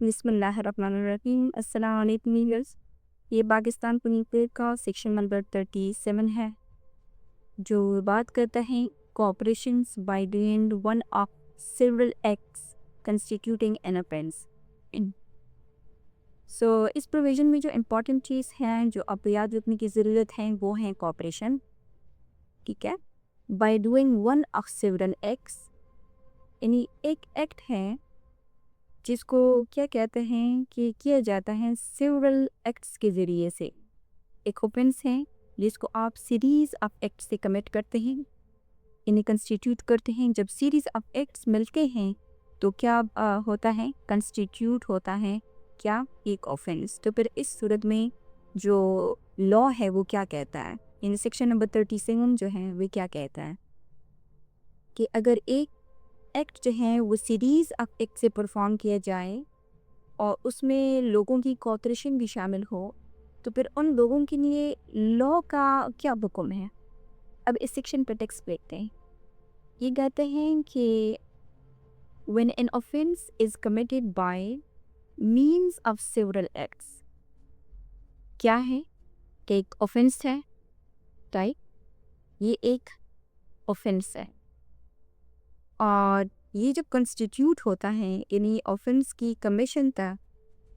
बिस्मिल्लाहिर्रहमानिर्रहीम। अस्सलाम वालेकुम व्यूअर्स। ये पाकिस्तान पुलिस कोड का सेक्शन नंबर 37 है जो बात करता है cooperations by doing one of several acts constituting an offence. इस प्रोविजन में जो इम्पोर्टेंट चीज़ है जो आप याद रखने की ज़रूरत है वो है कोऑपरेशन। ठीक है, bye doing one of several acts यानी एक एक्ट है जिसको क्या कहते हैं कि किया जाता है सेवरल एक्ट्स के ज़रिए से। एक ऑफेंस है जिसको आप सीरीज़ ऑफ एक्ट से कमिट करते हैं, इन्हें कंस्टिट्यूट करते हैं। जब सीरीज़ ऑफ एक्ट्स मिलते हैं तो क्या होता है, कंस्टिट्यूट होता है क्या, एक ऑफेंस। तो फिर इस सूरत में जो लॉ है वो क्या कहता है, इन सेक्शन नंबर 37 जो है वो क्या कहता है कि अगर एक एक्ट जो है वो सीरीज़ ऑफ एक्ट से परफॉर्म किया जाए और उसमें लोगों की कोऑपरेशन भी शामिल हो तो फिर उन लोगों के लिए लॉ का क्या हुक्म है। अब इस सेक्शन पर टेक्स्ट देखते हैं। ये कहते हैं कि when an offence is committed by means of several acts, क्या है कि एक ऑफेंस है, राइट, ये एक ऑफेंस है और ये जब कंस्टिट्यूट होता है यानी ऑफेंस की कमीशन तक,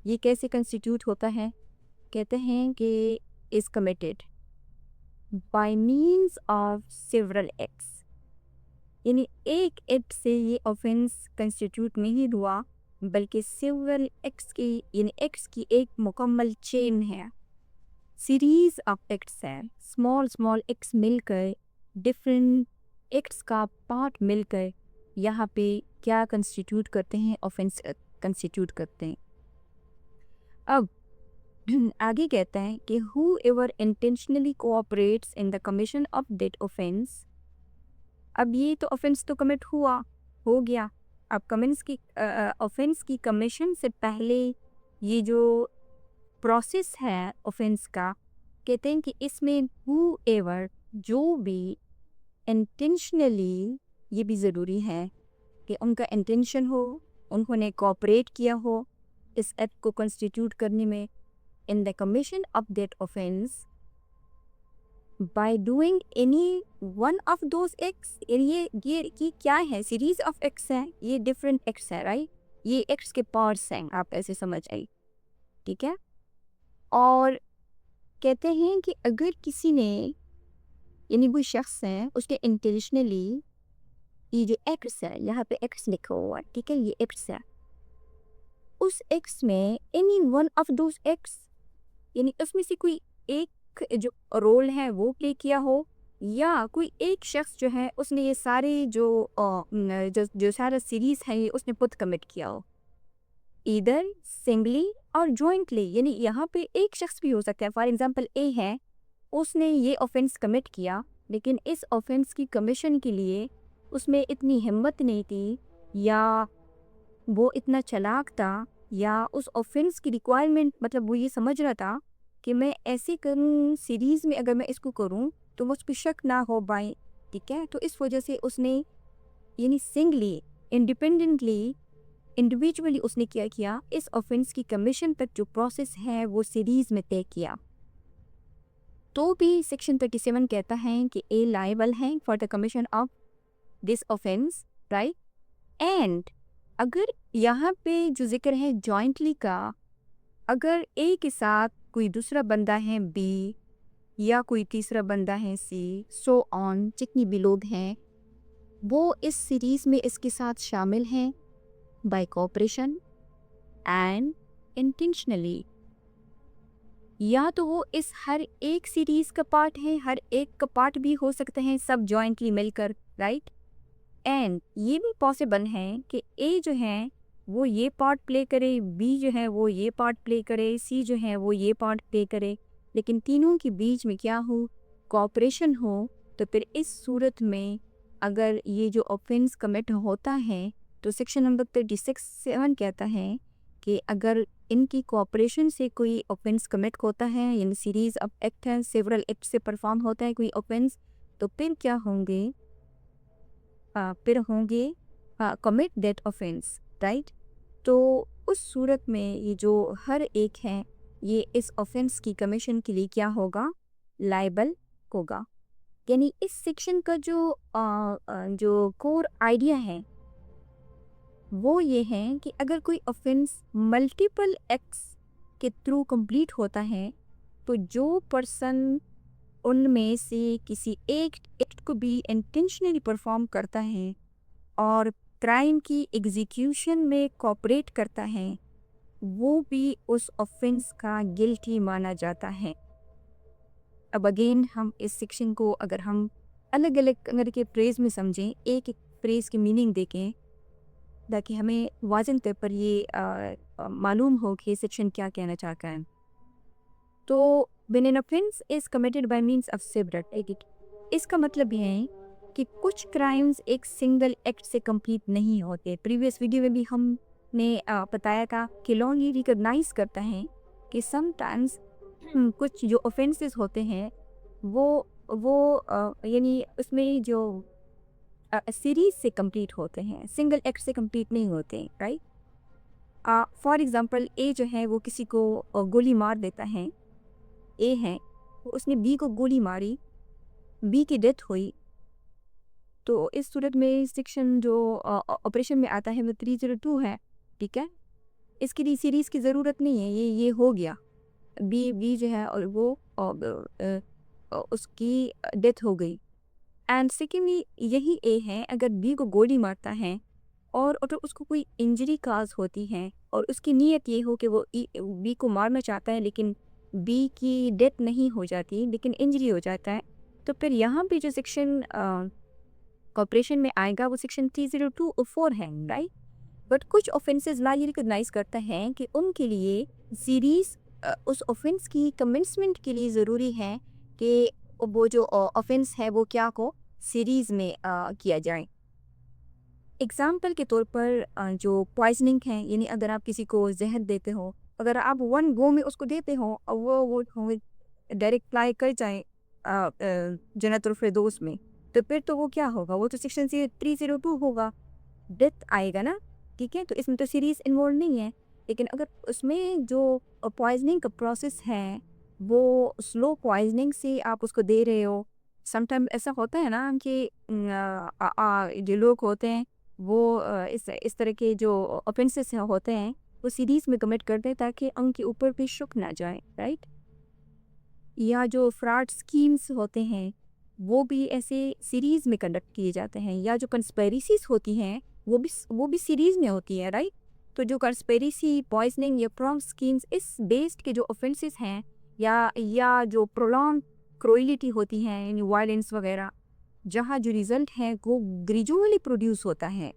ये कैसे कंस्टिट्यूट होता है, कहते हैं कि is committed by means of several acts, यानी एक एक्ट से ये ऑफेंस कंस्टिट्यूट नहीं हुआ बल्कि सेवरल एक्ट्स की यानी एक्ट्स की एक मुकम्मल चेन है, सीरीज ऑफ एक्ट्स है। स्मॉल स्मॉल एक्ट्स मिलकर, डिफरेंट एक्ट्स का पार्ट मिलकर यहाँ पे क्या कंस्टिट्यूट करते हैं, ऑफेंस कंस्टिट्यूट करते हैं। अब आगे कहता है कि whoever intentionally cooperates in the commission of that offence. अब ये तो ऑफेंस तो कमिट हुआ, हो गया। अब कमेंस की ऑफेंस की कमीशन से पहले ये जो प्रोसेस है ऑफेंस का, कहते हैं कि इसमें हु एवर, जो भी, इंटेंशनली, ये भी ज़रूरी है कि उनका इंटेंशन हो, उन्होंने कोऑपरेट किया हो इस एक्ट को कंस्टिट्यूट करने में, in the commission of that offense by doing any one of those acts। ये क्या है, सीरीज ऑफ एक्ट्स है, ये डिफरेंट एक्ट्स है, राइट, ये एक्ट्स के पार्ट्स हैं, आप ऐसे समझ आई, ठीक है। और कहते हैं कि अगर किसी ने यानी कोई शख्स है उसके इंटेंशनली, ये जो एक्ट्स है, यहाँ पे एक्ट्स लिखा हुआ है, ठीक है, ये एक्ट्स है, उस एक्ट्स में any one of those acts यानी उसमें से कोई एक जो रोल है वो प्ले किया हो, या कोई एक शख्स जो है उसने ये सारे जो सारा सीरीज है ये उसने खुद कमिट किया हो, इधर सिंगली और जॉइंटली, यानी यहाँ पे एक शख्स भी हो सकता है। फॉर एग्जांपल ए है, उसने ये ऑफेंस कमिट किया लेकिन इस ऑफेंस की कमीशन के लिए उसमें इतनी हिम्मत नहीं थी, या वो इतना चालाक था, या उस ऑफेंस की रिक्वायरमेंट मतलब वो ये समझ रहा था कि मैं ऐसे करूँ सीरीज़ में, अगर मैं इसको करूँ तो मुझ पर शक ना हो पाए, ठीक है। तो इस वजह से उसने यानी सिंगली, इंडिपेंडेंटली, इंडिविजुअली उसने क्या किया, इस ऑफेंस की कमीशन तक जो प्रोसेस है वो सीरीज़ में तय किया। तो भी सेक्शन 37 कहता है कि ए लायबल है for the commission of this offence, right. And अगर यहाँ पे जो जिक्र है जॉइंटली का, अगर ए के साथ कोई दूसरा बंदा है बी, या कोई तीसरा बंदा है सी, सो ऑन, जितनी भी लोग हैं वो इस सीरीज़ में इसके साथ शामिल हैं बाय कोऑपरेशन एंड इंटेंशनली, या तो वो इस हर एक सीरीज़ का पार्ट है, हर एक का पार्ट भी हो सकते हैं सब जॉइंटली मिलकर, राइट। एंड ये भी पॉसिबल है कि ए जो है वो ये पार्ट प्ले करे, बी जो है वो ये पार्ट प्ले करे, सी जो है वो ये पार्ट प्ले करे, लेकिन तीनों के बीच में क्या हो, कोऑपरेशन हो। तो फिर इस सूरत में अगर ये जो ऑफेंस कमिट होता है तो सेक्शन नंबर 36(7) कहता है कि अगर इनकी कोऑपरेशन से कोई ऑफेंस कमिट होता है, यानी सीरीज ऑफ एक्ट है, सेवरल एक्ट से परफॉर्म होता है कोई ऑफेंस, तो फिर क्या होंगे, फिर होंगे कमिट दैट ऑफेंस, राइट। तो उस सूरत में ये जो हर एक है ये इस ऑफेंस की कमीशन के लिए क्या होगा, लाइबल होगा। यानी इस सेक्शन का जो कोर आइडिया है वो ये है कि अगर कोई ऑफेंस मल्टीपल एक्ट्स के थ्रू कंप्लीट होता है तो जो पर्सन उनमें से किसी एक एक्ट को भी इंटेंशनली परफॉर्म करता है और क्राइम की एग्जीक्यूशन में कोऑपरेट करता है वो भी उस ऑफेंस का गिल्टी माना जाता है। अब अगेन हम इस सेक्शन को अगर हम अलग अलग अगर के फ्रेज में समझें, एक एक फ्रेज की मीनिंग देखें ताकि हमें वाज़न तौर पर ये मालूम हो कि सेक्शन क्या कहना चाहता है। तो when an offence is committed by means of several, इसका मतलब ये है कि कुछ क्राइम्स एक सिंगल एक्ट से कंप्लीट नहीं होते। प्रीवियस वीडियो में भी हमने बताया था कि लॉ ये रिकॉग्नाइज करता है कि समटाइम्स कुछ जो ऑफेंसेस होते हैं वो यानी उसमें जो सीरीज से कंप्लीट होते हैं, सिंगल एक्ट से कंप्लीट नहीं होते, राइट। फॉर एग्जांपल ए जो है वो किसी को गोली मार देता है, ए है वो उसने बी को गोली मारी, बी की डेथ हुई, तो इस सूरत में सेक्शन जो ऑपरेशन में आता है वो 302 है, ठीक है। इसके लिए सीरीज की ज़रूरत नहीं है, ये हो गया, बी जो है और वो उसकी डेथ हो गई। एंड सेकेंडली यही ए है, अगर बी को गोली मारता है और अगर उसको कोई इंजरी काज होती है और उसकी नीयत ये हो कि वो बी को मारना चाहता है लेकिन बी की डेथ नहीं हो जाती लेकिन इंजरी हो जाता है, तो फिर यहाँ पे जो सेक्शन कॉपरेशन में आएगा वो सेक्शन 302(4) है, राइट। बट कुछ ऑफेंसेस ला ये रिकॉग्नाइज करता है कि उनके लिए सीरीज उस ऑफेंस की कमेंसमेंट के लिए ज़रूरी है कि वो जो ऑफेंस है वो क्या को सीरीज में किया जाए। एग्जाम्पल के तौर पर जो पॉइजनिंग है, यानी अगर आप किसी को जहर देते हो, अगर आप वन गो में उसको देते हो और वो डायरेक्ट फ्लाई कर जाए जन्नतुल फिरदौस में, तो फिर तो वो क्या होगा, वो तो सेक्शन 302 होगा, डेथ आएगा ना, ठीक है। तो इसमें तो सीरीज इन्वॉल्व नहीं है। लेकिन अगर उसमें जो पॉइजनिंग का प्रोसेस है वो स्लो पॉइजनिंग से आप उसको दे रहे हो, समटाइम ऐसा होता है ना कि जो लोग होते हैं वो इस तरह के जो ऑफेंसेस होते हैं वो सीरीज में कमिट करते हैं ताकि उनके ऊपर भी शुक ना जाए, राइट। या जो फ्रॉड स्कीम्स होते हैं वो भी ऐसे सीरीज में कंडक्ट किए जाते हैं, या जो कंस्पेरेसीज होती हैं वो भी सीरीज में होती है, राइट। तो जो कंस्पेरेसी, पॉइजनिंग या प्रॉम स्कीम्स इस बेस्ड के जो ऑफेंसेस हैं या जो प्रोलॉन्ग क्रोइलिटी होती है यानी वायलेंस वगैरह, जहाँ जो रिजल्ट है वो ग्रेजुअली प्रोड्यूस होता है,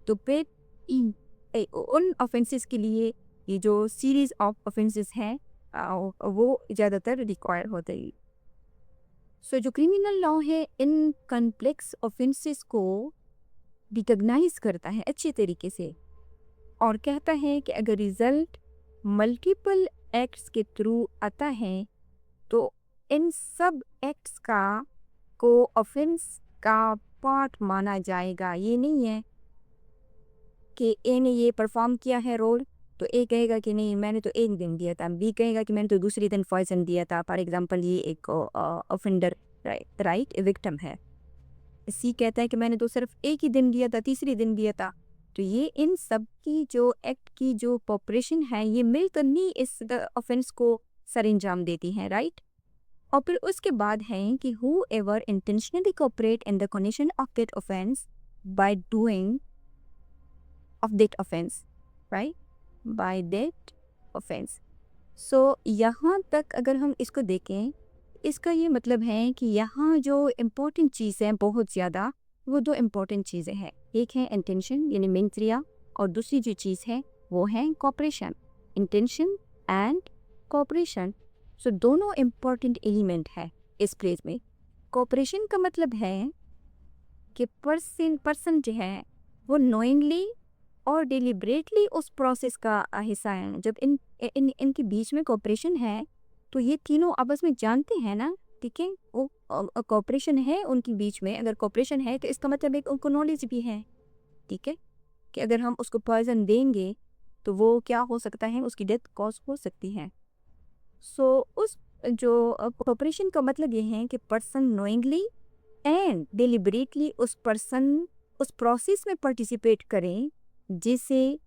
तो फिर उन ऑफेंसेस के लिए ये जो सीरीज ऑफ ऑफेंसेस हैं वो ज़्यादातर रिक्वायर होते हैं। सो जो क्रिमिनल लॉ है इन कॉम्प्लेक्स ऑफेंसेस को रिकॉग्नाइज करता है अच्छे तरीके से और कहता है कि अगर रिजल्ट मल्टीपल एक्ट्स के थ्रू आता है तो इन सब एक्ट्स को ऑफेंस का पार्ट माना जाएगा। ये नहीं है कि ए ने ये परफॉर्म किया है रोल तो ए कहेगा कि नहीं मैंने तो एक दिन दिया था, बी कहेगा कि मैंने तो दूसरी दिन पॉइजन दिया था। फॉर एग्जांपल ये एक ऑफेंडर राइट विक्टिम है, सी कहता है कि मैंने तो सिर्फ एक ही दिन दिया था, तीसरी दिन दिया था। तो ये इन सब की जो एक्ट की जो पॉपरेशन है ये मिलकर नहीं इस ऑफेंस को सर अंजाम देती है, राइट। और फिर उसके बाद है कि whoever intentionally cooperate in the commission of that offence by doing of that offense, right, by that offense। so यहाँ तक अगर हम इसको देखें, इसका ये मतलब है कि यहाँ जो इम्पोर्टेंट चीज़ है बहुत ज़्यादा, वो दो इम्पोर्टेंट चीज़ें हैं, एक है इंटेंशन यानी मेन क्रिया और दूसरी जो चीज़ है वो है कॉपरेशन, इंटेंशन एंड कॉपरेशन। सो दोनों इम्पोर्टेंट एलिमेंट है इस प्लेस में। कॉपरेशन का मतलब है कि पर्सन जो है वो नोइंगली और डिलिबरेटली उस प्रोसेस का हिस्सा है। जब इनके बीच में कोऑपरेशन है तो ये तीनों आपस में जानते हैं ना, ठीक है, वो कोऑपरेशन है उनके बीच में। अगर कोऑपरेशन है तो इसका मतलब एक उनको नॉलेज भी है, ठीक है, कि अगर हम उसको पॉइजन देंगे तो वो क्या हो सकता है, उसकी डेथ कॉज हो सकती है। सो उस जो कोऑपरेशन का मतलब ये है कि पर्सन नोइंगली एंड डिलिबरेटली उस प्रोसेस में पार्टिसिपेट करें जिससे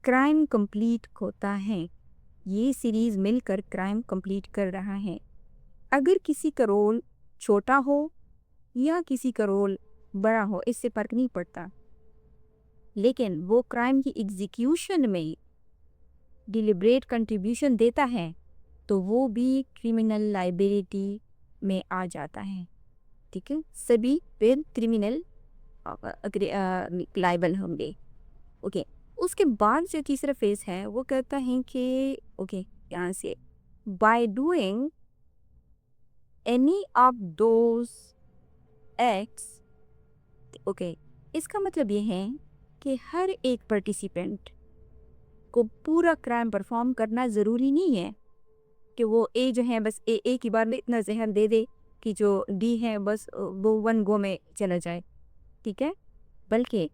क्राइम कंप्लीट होता है। ये सीरीज मिलकर क्राइम कंप्लीट कर रहा है। अगर किसी का रोल छोटा हो या किसी का रोल बड़ा हो, इससे फर्क नहीं पड़ता, लेकिन वो क्राइम की एग्जीक्यूशन में डिलिबरेट कंट्रीब्यूशन देता है तो वो भी क्रिमिनल लाइबिलिटी में आ जाता है। ठीक है, सभी फिर क्रिमिनल लाइबल होंगे। ओके, उसके बाद जो तीसरा फेज है वो कहता है कि ओके, यहाँ से by doing any of those acts. Okay, इसका मतलब ये है कि हर एक पार्टिसिपेंट को पूरा क्राइम परफॉर्म करना ज़रूरी नहीं है कि वो ए जो है बस एक ही बार में इतना जहर दे दे कि जो डी है बस वो वन गो में चला जाए। ठीक है, बल्कि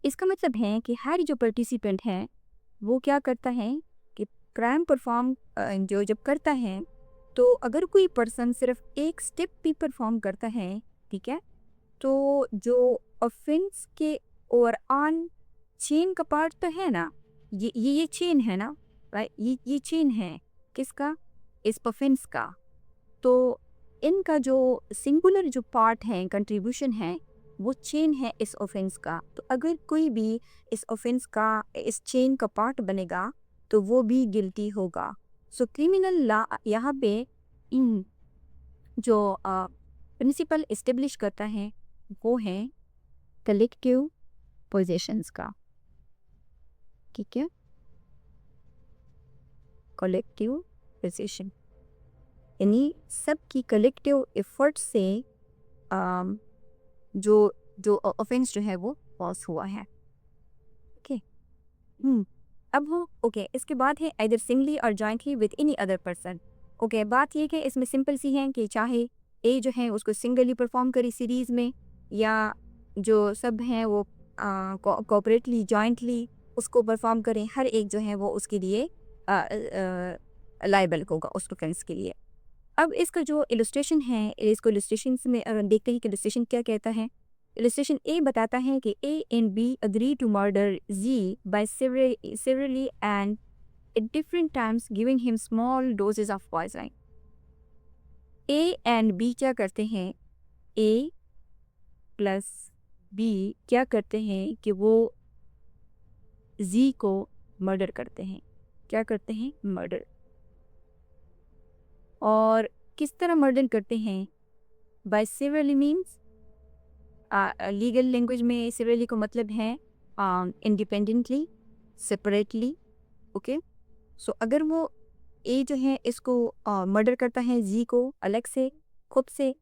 इसका मतलब है कि हर जो पार्टिसिपेंट है वो क्या करता है कि क्राइम परफॉर्म जो जब करता है, तो अगर कोई पर्सन सिर्फ एक स्टेप भी परफॉर्म करता है, ठीक है, तो जो ऑफेंस के ओवरऑल चेन का पार्ट तो है ना, ये चेन है ना, राइट, ये चेन है किसका, इस ऑफेंस का। तो इनका जो सिंगुलर जो पार्ट है, कंट्रीब्यूशन है, वो चेन है इस ऑफेंस का। तो अगर कोई भी इस ऑफेंस का इस चेन का पार्ट बनेगा तो वो भी गिल्टी होगा। सो क्रिमिनल लॉ यहाँ पे जो प्रिंसिपल इस्टेब्लिश करता है वो है कलेक्टिव पोजेशंस का। ठीक है, कलेक्टिव पोजेशन यानी सबकी कलेक्टिव एफर्ट से जो जो ऑफेंस जो है वो पॉज हुआ है। ओके, अब हो ओके, इसके बाद है आइदर सिंगली और jointly with any other person. Okay, बात ये कि इसमें सिंपल सी है कि चाहे ए जो है उसको सिंगली परफॉर्म करे सीरीज में, या जो सब हैं वो कोऑपरेटली जॉइंटली उसको परफॉर्म करें, हर एक जो है वो उसके लिए लाइबल होगा उस ऑफेंस के लिए। अब इसका जो इलस्ट्रेशन है, इसको इलस्ट्रेशन में देखते हैं कि इलस्ट्रेशन क्या कहता है। इलस्ट्रेशन ए बताता है कि A and B agree to murder Z by severally and at different times giving him small doses of poison। A and B क्या करते हैं, ए प्लस बी क्या करते हैं कि वो जी को मर्डर करते हैं। क्या करते हैं, मर्डर। और किस तरह मर्डर करते हैं, by severely means legal language में सिविली को मतलब है इंडिपेंडेंटली, सेपरेटली। ओके, सो अगर वो ए जो है इसको मर्डर करता है जी को अलग से, खुद से,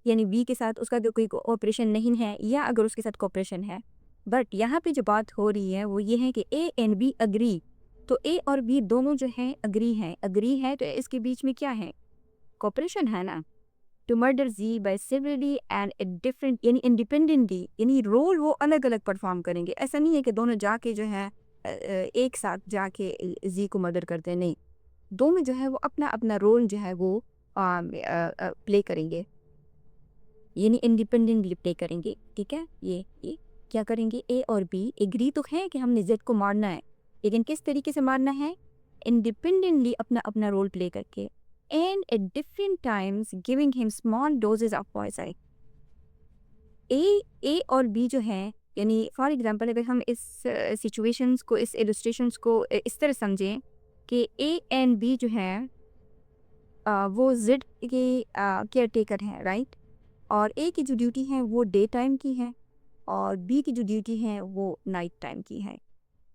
यानी बी के साथ उसका जो कोई कोऑपरेशन नहीं है, या अगर उसके साथ कोऑपरेशन है, बट यहाँ पे जो बात हो रही है वो ये है कि ए एंड बी अग्री। तो ए और बी दोनों जो है अग्री है तो इसके बीच में क्या है, कोऑपरेशन है ना। To murder Z by severally and a different यानी इंडिपेंडेंटली, यानी रोल वो अलग अलग परफॉर्म करेंगे। ऐसा नहीं है कि दोनों जाके जो है एक साथ जाके जी को मर्डर करते हैं, नहीं, दोनों जो है वो अपना अपना रोल जो है वो प्ले करेंगे, यानी इंडिपेंडेंटली प्ले करेंगे। ठीक है, ये क्या करेंगे, ए और बी एग्री तो है कि हमने जेड को मारना है, लेकिन किस तरीके से मारना है, इंडिपेंडेंटली अपना अपना रोल प्ले करके, and at different times giving him small doses of poison। ए और बी जो है, यानी फॉर एग्जांपल अगर हम इस सिचुएशंस को, इस इलस्ट्रेशंस को इस तरह समझें कि ए एंड बी जो है वो जेड के केयर टेकर हैं, राइट, और ए की जो ड्यूटी है वो डे टाइम की है और बी की जो ड्यूटी है वो नाइट टाइम की है।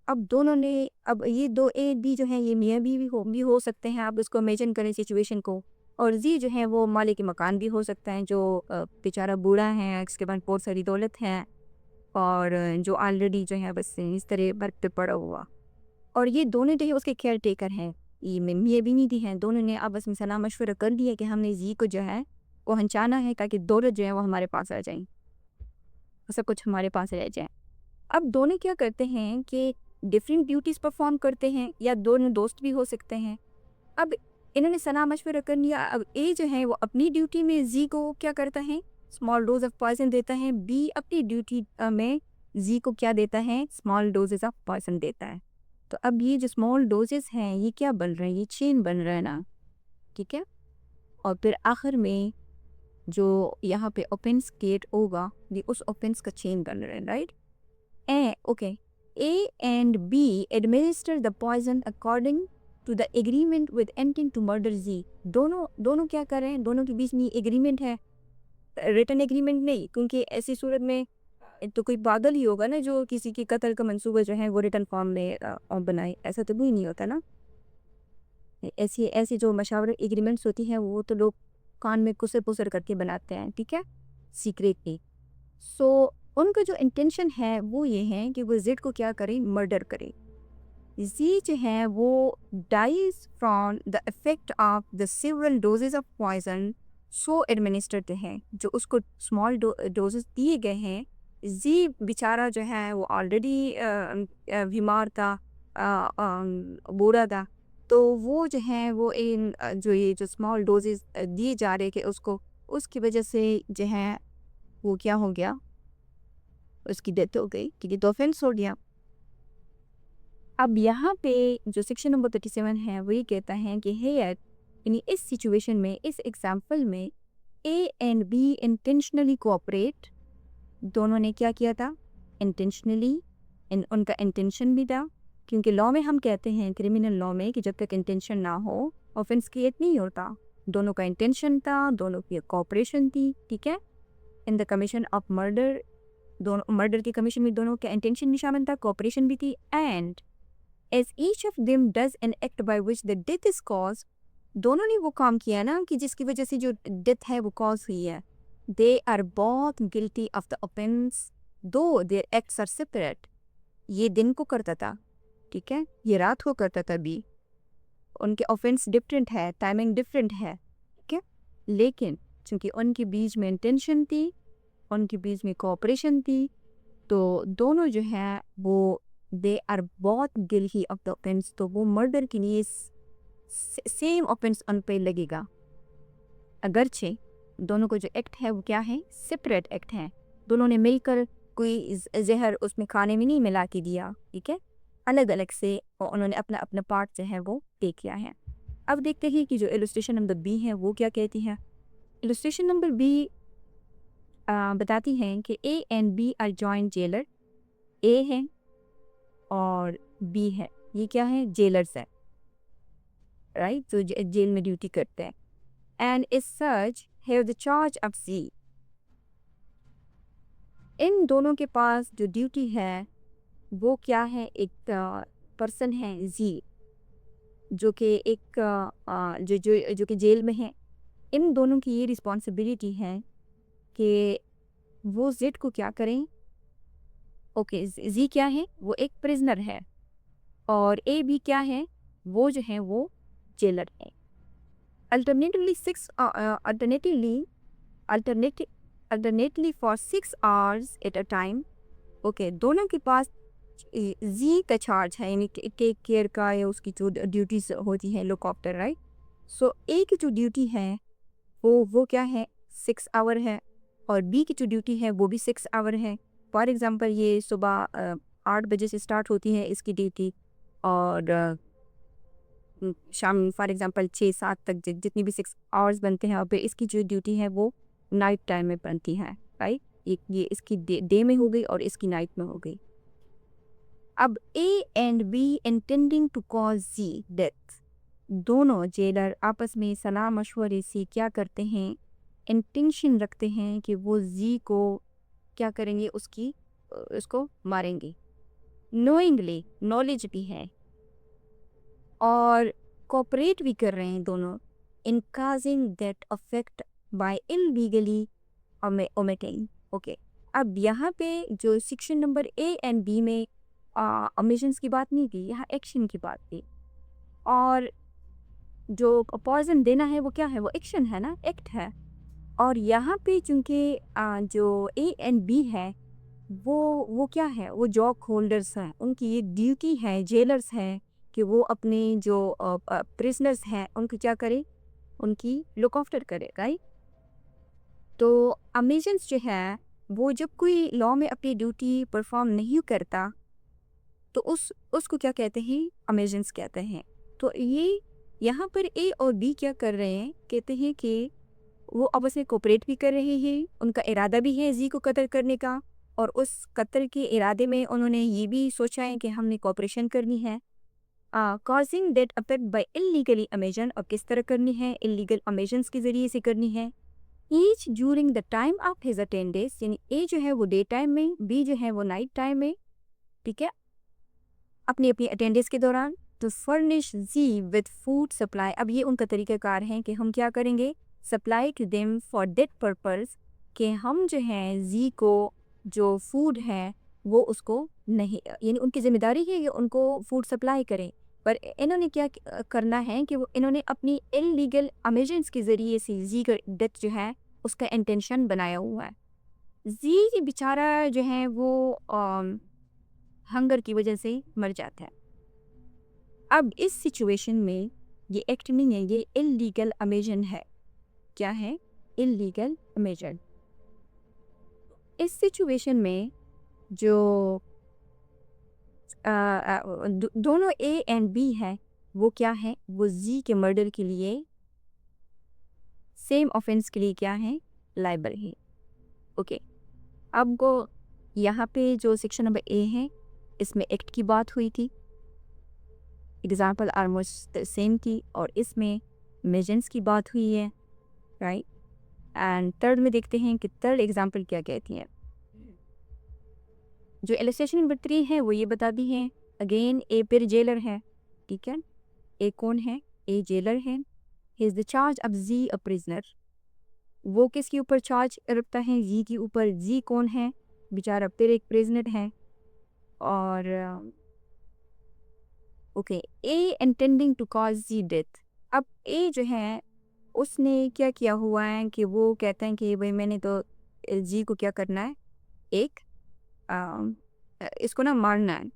अब दोनों ने, अब ये दो ए बी जो है ये मियाँ भी हो सकते हैं, आप इसको इमेजिन करें सिचुएशन को, और जी जो है वो मालिक मकान भी हो सकता है जो बेचारा बूढ़ा है, इसके बाद बहुत सारी दौलत है, और जो ऑलरेडी जो है बस इस तरह बर्फ पे पड़ा हुआ, और ये दोनों जो है उसके केयर टेकर हैं, ये मियाँ भी नहीं दी हैं। दोनों ने आपस में सलाह मशवरा कर लिया कि हमने जी को जो है वो हंचाना है ताकि दौलत जो है वो हमारे पास आ जाए, सब कुछ हमारे पास रह जाए। अब दोनों क्या करते हैं कि डिफरेंट ड्यूटीज़ परफॉर्म करते हैं या दोनों दोस्त भी हो सकते हैं। अब इन्होंने सलाह मशवरा कर लिया। अब ए जो है वो अपनी ड्यूटी में जी को क्या करता है, स्मॉल डोज ऑफ पॉइजन देता है। बी अपनी ड्यूटी में जी को क्या देता है, स्मॉल डोजेज ऑफ पॉइजन देता है। तो अब ये जो स्मॉल डोजेस हैं ये क्या बन रहे हैं, ये चेन बन रहा है ना, ठीक है। और फिर आखिर में जो यहाँ पे ओपेंस क्रिएट होगा ये उस ओपेंस का चेन बन रहा है, right. Okay, A and B administer the poison according to the agreement with intent to murder Z. दोनों क्या कर रहे हैं, दोनों के बीच में एग्रीमेंट है, रिटन एग्रीमेंट नहीं, क्योंकि ऐसी सूरत में तो कोई पागल ही होगा ना जो किसी के कत्ल का मंसूबा जो है वो रिटन फॉर्म में बनाए, ऐसा तो भी नहीं होता ना। ऐसी ऐसी जो मशावरत एग्रीमेंट्स होती हैं वो तो लोग कान में कुसर पुसर करके बनाते हैं, ठीक है, सीक्रेटली। सो उनका जो इंटेंशन है वो ये है कि वो जिड को क्या करें, मर्डर करें। जी जो है वो dies from the effect of the several doses of poison so administered हैं, जो उसको स्मॉल डोजेस दिए गए हैं। जी बेचारा जो है वो ऑलरेडी बीमार था, बूढ़ा था, तो वो जो है वो इन जो ये जो स्मॉल डोजेस दिए जा रहे कि उसको, उसकी वजह से जो है वो क्या हो गया, उसकी डेथ हो गई क्योंकि तो ऑफेंस हो गया। अब यहाँ पे जो सेक्शन नंबर 37 है वो ये कहता है कि हेयर यानी इस सिचुएशन में, इस एग्जाम्पल में A and B intentionally cooperate, दोनों ने क्या किया था, इंटेंशनली, उनका इंटेंशन भी था, क्योंकि लॉ में हम कहते हैं, क्रिमिनल लॉ में, कि जब तक इंटेंशन ना हो ऑफेंस क्रिएट नहीं होता। दोनों का इंटेंशन था, दोनों की कोऑपरेशन थी, ठीक है, इन द कमीशन ऑफ मर्डर। दोनों मर्डर की कमीशन में दोनों का इंटेंशन भी शामिल था, कोऑपरेशन भी थी। And as each of them does an act by which the death is cause, दोनों ने वो काम किया ना कि जिसकी वजह से जो डेथ है वो कॉज हुई है। They are both guilty of the offence though their acts are separate. ये दिन को करता था, ठीक है, ये रात को करता था भी, उनके ऑफेंस डिफरेंट है, टाइमिंग डिफरेंट है, ठीक है, लेकिन चूंकि उनके बीच में इंटेंशन थी, उनके बीच में कोऑपरेशन थी, तो दोनों जो है वो they are both guilty of the offence, तो वो मर्डर के लिए सेम ऑफेंस उन पे लगेगा। अगरचे दोनों को जो एक्ट है वो क्या है, सेपरेट एक्ट है, दोनों ने मिलकर कोई जहर उसमें खाने में नहीं मिला के दिया, ठीक है, अलग अलग से उन्होंने अपना अपना पार्ट जो है वो टेक किया है। अब देखते हैं कि जो इलस्ट्रेशन नंबर बी है वो क्या कहती है। इलस्ट्रेशन नंबर बी बताती हैं कि A and B are joint jailer. A है और बी है, ये क्या है, जेलर्स है, राइट, तो जेल में ड्यूटी करते हैं। And is such have the charge of C, इन दोनों के पास जो ड्यूटी है वो क्या है, एक पर्सन है जी, जो कि एक जो जो जो कि जेल में है। इन दोनों की ये रिस्पॉन्सिबिलिटी है कि वो जिड को क्या करें। ओके, जी क्या है, वो एक प्रिजनर है, और ए बी क्या है, वो जो है वो जेलर है। Alternately for 6 hours at a time. Okay, दोनों के पास जी का चार्ज है, यानी टेक केयर का, या उसकी जो ड्यूटीज होती है, लुक आफ्टर, राइट। सो ए की जो ड्यूटी है वो क्या है, 6 आवर है, और बी की जो ड्यूटी है वो भी 6 आवर है। फॉर एग्जांपल ये सुबह 8 बजे से स्टार्ट होती है इसकी ड्यूटी, और शाम फॉर एग्जांपल 6-7 तक जितनी भी 6 आवर्स बनते हैं, और फिर इसकी जो ड्यूटी है वो नाइट टाइम में बनती है, राइट। ये इसकी डे में हो गई और इसकी नाइट में हो गई। अब A and B intending to cause Z death, दोनों जेलर आपस में सलाह मशवरे से क्या करते हैं, इंटेंशन रखते हैं कि वो जी को क्या करेंगे, उसको मारेंगे। नोइंगली, नॉलेज भी है, और कोऑपरेट भी कर रहे हैं दोनों, in causing that affect by illegally omitting. Okay, अब यहाँ पे जो section number A and B में ओमिशंस की बात नहीं की, यहाँ एक्शन की बात थी, और जो पॉइजन देना है वो क्या है, वो एक्शन है ना, एक्ट है। और यहाँ पे चूंकि जो ए एंड बी है वो क्या है, वो जॉब होल्डर्स हैं, उनकी ये ड्यूटी है, जेलर्स हैं कि वो अपने जो प्रिजनर्स हैं उनको क्या करे, उनकी लुक आफ्टर करे, राइट। तो अमेजन्स जो है वो जब कोई लॉ में अपनी ड्यूटी परफॉर्म नहीं करता तो उसको क्या कहते हैं, अमेजन्स कहते हैं। तो ये यहाँ पर ए और बी क्या कर रहे हैं, कहते हैं कि वो आपस में कोऑपरेट भी कर रहे हैं, उनका इरादा भी है जी को कत्ल करने का, और उस कत्ल के इरादे में उन्होंने ये भी सोचा है कि हमने कोऑपरेशन करनी है। Causing death effect by illegally omission, और किस तरह करनी है, इलीगल अमेजन्स के ज़रिए से करनी है। Each during the time of his attendance, यानी ए जो है वो डे टाइम में, बी जो है वो नाइट टाइम में, ठीक है, अपनी अपनी अटेंडेंस के दौरान। तो furnish Z with food supply, अब ये उनका तरीक़ाकार है कि हम क्या करेंगे, supply to them for that purpose, कि हम जो है जी को जो फूड है वो उसको नहीं, यानी उनकी ज़िम्मेदारी है कि उनको फूड सप्लाई करें। पर इन्होंने क्या करना है कि वो इन्होंने अपनी इलीगल अमेजेंस के ज़रिए से जी का डेथ जो है उसका इंटेंशन बनाया हुआ है। जी बेचारा जो है वो हंगर की वजह से मर जाता है। अब इस सिचुएशन में ये एक्ट नहीं है, ये इलीगल अमेजन है। क्या है, इलीगल अमेजन। इस सिचुएशन में जो दोनों ए एंड बी है वो क्या है, वो जी के मर्डर के लिए सेम ऑफेंस के लिए क्या है, लाइबल है। ओके, अब को यहाँ पे जो सेक्शन नंबर ए है इसमें एक्ट की बात हुई थी, एग्जाम्पल ऑलमोस्ट सेम थी, और इसमें मेजेंस की बात हुई है, राइट। एंड थर्ड में देखते हैं कि थर्ड एग्जाम्पल क्या कहती है। जो इलस्ट्रेशन नंबर 3 है वो ये बताती है, अगेन ए फिर जेलर है, ठीक है। ए कौन है, ए जेलर है। He is the charge of Z a prisoner, वो किसके ऊपर चार्ज रखता है, जी के ऊपर। जी कौन है, बेचारा फिर एक प्रिजनर है। और okay, A intending to cause Z death, अब ए जो है उसने क्या किया हुआ है कि वो कहते हैं कि भाई मैंने तो जी को क्या करना है, एक इसको ना मारना है।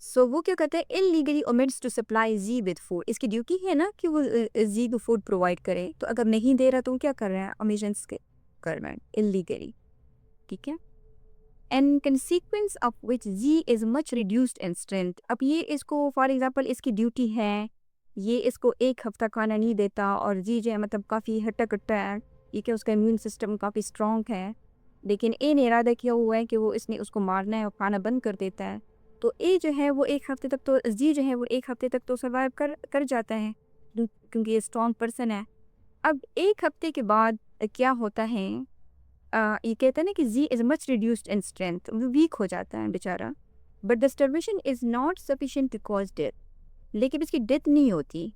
सो वो क्या करता है, illegally omits to supply Z with food, इसकी ड्यूटी है ना कि वो जी को फूड प्रोवाइड करे, तो अगर नहीं दे रहा तो वो क्या कर रहा है, ओमिशंस के कर रहा है इलीगली, ठीक है। And consequence of which Z is much reduced in strength, अब ये इसको फॉर एग्जांपल इसकी ड्यूटी है, ये इसको एक हफ्ता खाना नहीं देता, और जी जो है मतलब काफ़ी हट्टा कट्टा है, ये कि उसका इम्यून सिस्टम काफ़ी स्ट्रॉन्ग है, लेकिन ए ने इरादा किया हुआ है कि वो इसने उसको मारना है और खाना बंद कर देता है। तो ए जो है वो एक हफ्ते तक, तो जी जो है वो एक हफ्ते तक तो सर्वाइव कर जाता है, क्योंकि ये स्ट्रॉन्ग पर्सन है। अब एक हफ्ते के बाद क्या होता है, ये कहता है ना कि Z is much reduced in strength, वो वीक हो जाता है बेचारा। But the starvation is not sufficient to cause death, लेकिन इसकी डेथ नहीं होती।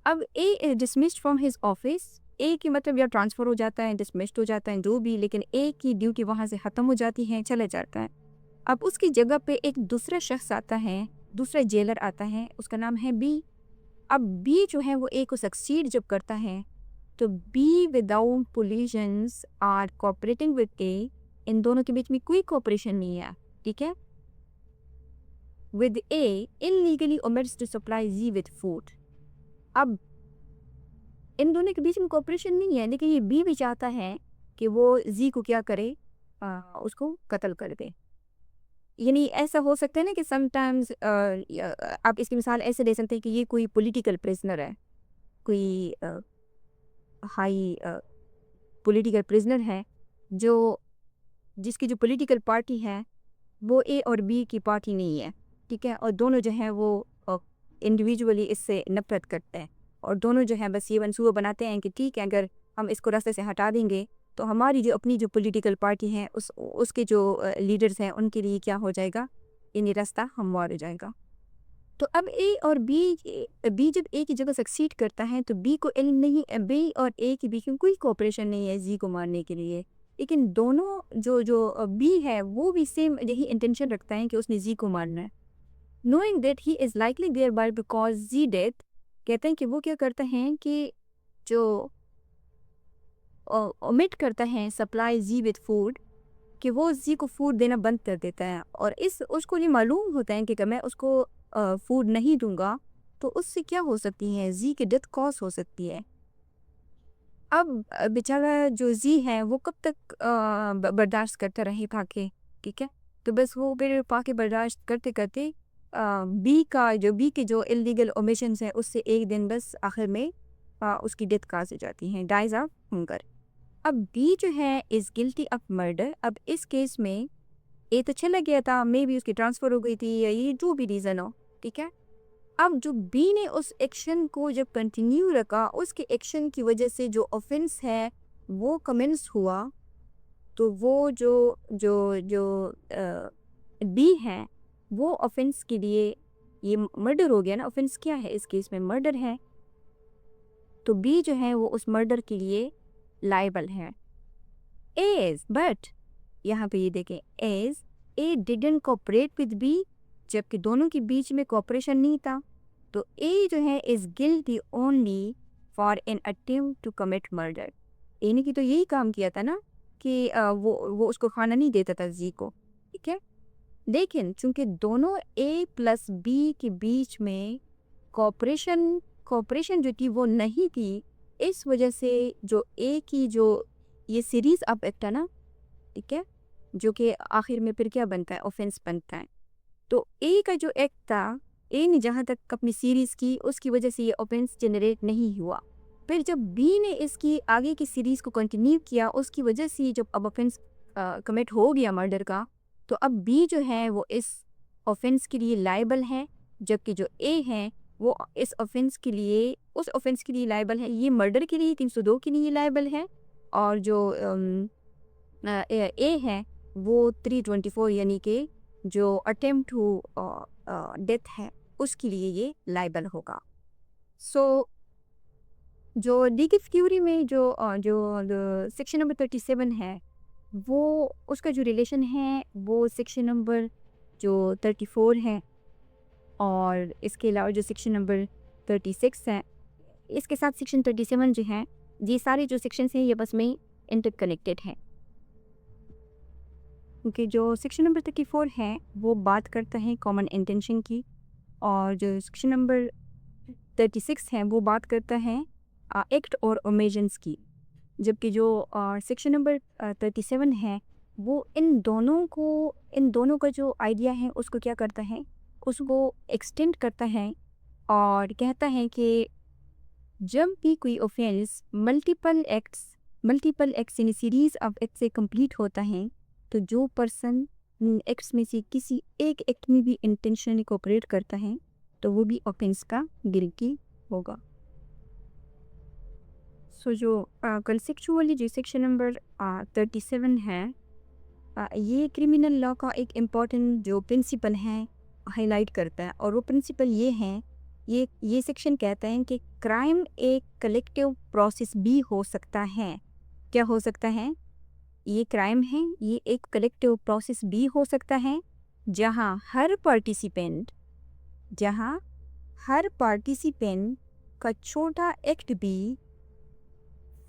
अब A is dismissed from his office, A की मतलब या ट्रांसफ़र हो जाता है, डिसमिस्ड हो जाता है, जो भी, लेकिन ए की ड्यूटी वहाँ से ख़त्म हो जाती है, चला जाता है। अब उसकी जगह पे एक दूसरा शख्स आता है, दूसरा जेलर आता है, उसका नाम है बी। अब बी जो है वो ए को सक्सीड जब करता है, तो B without pollutions are cooperating with A, इन दोनों के बीच में कोई कोऑपरेशन नहीं है, ठीक है। With A illegally omits to supply Z with food, अब इन दोनों के बीच में कोऑपरेशन नहीं है, लेकिन ये बी भी चाहता है कि वो जी को क्या करे, उसको कत्ल कर दे। यानी ऐसा हो सकता है ना कि समटाइम्स आप इसकी मिसाल ऐसे दे सकते हैं कि ये कोई पॉलिटिकल प्रिजनर है, कोई हाई पॉलिटिकल प्रिजनर है, जो जिसकी जो पॉलिटिकल पार्टी है वो ए और बी की पार्टी नहीं है, ठीक है, और दोनों जो है वो इंडिविजुअली इससे नफरत करते हैं, और दोनों जो है बस ये मंसूबा बनाते हैं कि ठीक है अगर हम इसको रास्ते से हटा देंगे तो हमारी जो अपनी जो पॉलिटिकल पार्टी है उसके जो लीडर्स हैं उनके लिए क्या हो जाएगा, यानी रास्ता हमवार हो जाएगा। तो अब ए और बी जब ए की जगह सक्सीड करता है तो बी को इल्म नहीं, बी और ए के बीच में कोई कोऑपरेशन नहीं है जी को मारने के लिए, लेकिन दोनों जो जो बी है वो भी सेम यही इंटेंशन रखता है कि उसने जी को मारना है। Knowing that he is likely thereby because Z death, कहते हैं कि वो क्या करता है कि जो ओमिट करता है सप्लाई जी विद फूड, कि वो जी को फूड देना बंद कर देता है, और उसको ये मालूम होता है कि अगर मैं उसको फूड नहीं दूंगा तो उससे क्या हो सकती है, जी की डेथ कॉज हो सकती है। अब बेचारा जो जी है वो कब तक बर्दाश्त करता रहे पाके, ठीक है। तो बस वो फिर पाके बर्दाश्त करते करते बी के जो इलीगल ओमिशंस है उससे एक दिन बस आखिर में उसकी डेथ काज हो जाती है, डाइज ऑफ हंगर। अब बी जो है इज गिल्टी ऑफ मर्डर। अब इस केस में ए तो चला गया था, मे बी उसकी ट्रांसफर हो गई थी या ये जो भी रीज़न हो, ठीक है। अब जो बी ने उस एक्शन को जब कंटिन्यू रखा, उसके एक्शन की वजह से जो ऑफेंस है वो कमेंस हुआ, तो वो जो जो जो बी है वो ऑफेंस के लिए, ये मर्डर हो गया ना, ऑफेंस क्या है इस केस में, मर्डर है। तो बी जो है वो उस मर्डर के लिए लायबल है। एज बट यहाँ पे ये देखें, as A didn't cooperate with B, जबकि दोनों के बीच में कोऑपरेशन नहीं था, तो ए जो है is guilty only for an attempt to commit murder. A ने की तो यही काम किया था ना कि वो उसको खाना नहीं देता था जी को, ठीक है। लेकिन चूंकि दोनों ए प्लस बी के बीच में कोऑपरेशन जो थी वो नहीं थी, इस वजह से जो ए की जो ये सीरीज ऑफ एक्ट है ना, ठीक है, जो कि आखिर में फिर क्या बनता है, ऑफेंस बनता है। तो ए का जो एक्ट था, ए ने जहाँ तक अपनी सीरीज की उसकी वजह से ये ऑफेंस जनरेट नहीं हुआ। फिर जब बी ने इसकी आगे की सीरीज को कंटिन्यू किया, उसकी वजह से जब अब ऑफेंस कमिट हो गया मर्डर का, तो अब बी जो है वो इस ऑफेंस के लिए लायबल है, जबकि जो ए है वो इस ऑफेंस के लिए, उस ऑफेंस के लिए लायबल है, ये मर्डर के लिए 302 के लिए लायबल है, और जो ए है वो 324 यानी कि जो अटेम्प्ट टू डेथ है उसके लिए ये लायबल होगा। सो जो लीगल थ्योरी में जो सेक्शन नंबर 37 है, वो उसका जो रिलेशन है वो सेक्शन नंबर जो 34 है, और इसके अलावा जो सेक्शन नंबर 36 है, इसके साथ सेक्शन 37 जो है, ये सारे जो सेक्शंस हैं ये बस में इंटरकनेक्टेड हैं। क्योंकि जो सेक्शन नंबर 34 है वो बात करता है कॉमन इंटेंशन की, और जो सेक्शन नंबर 36 है वो बात करता है एक्ट और ओमेजन्स की, जबकि जो सेक्शन नंबर 37 है वो इन दोनों का जो आइडिया है उसको क्या करता है, उसको एक्सटेंड करता है, और कहता है कि जब भी कोई offence multiple acts in series of act से कंप्लीट होता है, तो जो पर्सन एक्ट्स में से किसी एक एक्ट में भी इंटेंशनली कोऑपरेट करता है तो वो भी ऑफेंस का गिल्टी होगा। सो जो कंसेप्चुअली जो सेक्शन नंबर 37 है, ये क्रिमिनल लॉ का एक इम्पॉर्टेंट जो प्रिंसिपल है हाईलाइट करता है, और वो प्रिंसिपल ये है, ये सेक्शन कहता है कि क्राइम एक कलेक्टिव प्रोसेस भी हो सकता है। क्या हो सकता है, ये क्राइम है, ये एक कलेक्टिव प्रोसेस भी हो सकता है, जहाँ हर पार्टिसिपेंट का छोटा एक्ट भी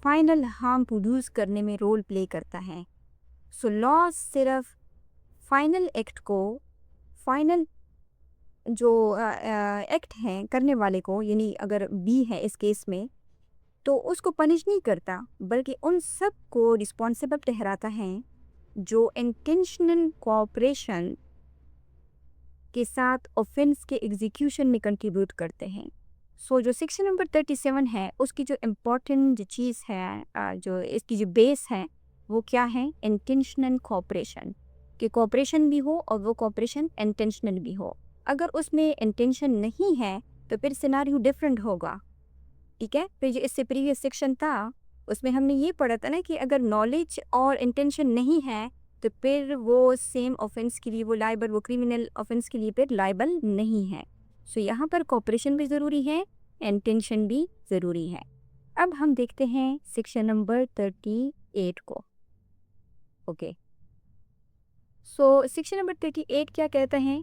फाइनल हार्म प्रोड्यूस करने में रोल प्ले करता है। सो लॉ सिर्फ फाइनल एक्ट को, फाइनल जो एक्ट है करने वाले को, यानी अगर बी है इस केस में, तो उसको पनिश नहीं करता, बल्कि उन सब को रिस्पॉन्सिबल ठहराता है जो इंटेंशनल कोऑपरेशन के साथ ऑफेंस के एग्जीक्यूशन में कंट्रीब्यूट करते हैं। सो जो सेक्शन नंबर 37 है उसकी जो इम्पोर्टेंट जो चीज़ है, जो इसकी जो बेस है वो क्या है, इंटेंशनल कोऑपरेशन, कि कोऑपरेशन भी हो और वो कोऑपरेशन इंटेंशनल भी हो। अगर उसमें इंटेंशन नहीं है तो फिर सिनारियो डिफरेंट होगा, ठीक है। फिर जो इससे प्रीवियस सेक्शन था उसमें हमने ये पढ़ा था ना कि अगर नॉलेज और इंटेंशन नहीं है तो फिर वो सेम ऑफेंस के लिए वो लायबल, वो क्रिमिनल ऑफेंस के लिए फिर लायबल नहीं है। सो यहाँ पर कोऑपरेशन भी ज़रूरी है, इंटेंशन भी ज़रूरी है। अब हम देखते हैं सेक्शन नंबर 38 को। ओके, सो सेक्शन नंबर 38 क्या कहता है?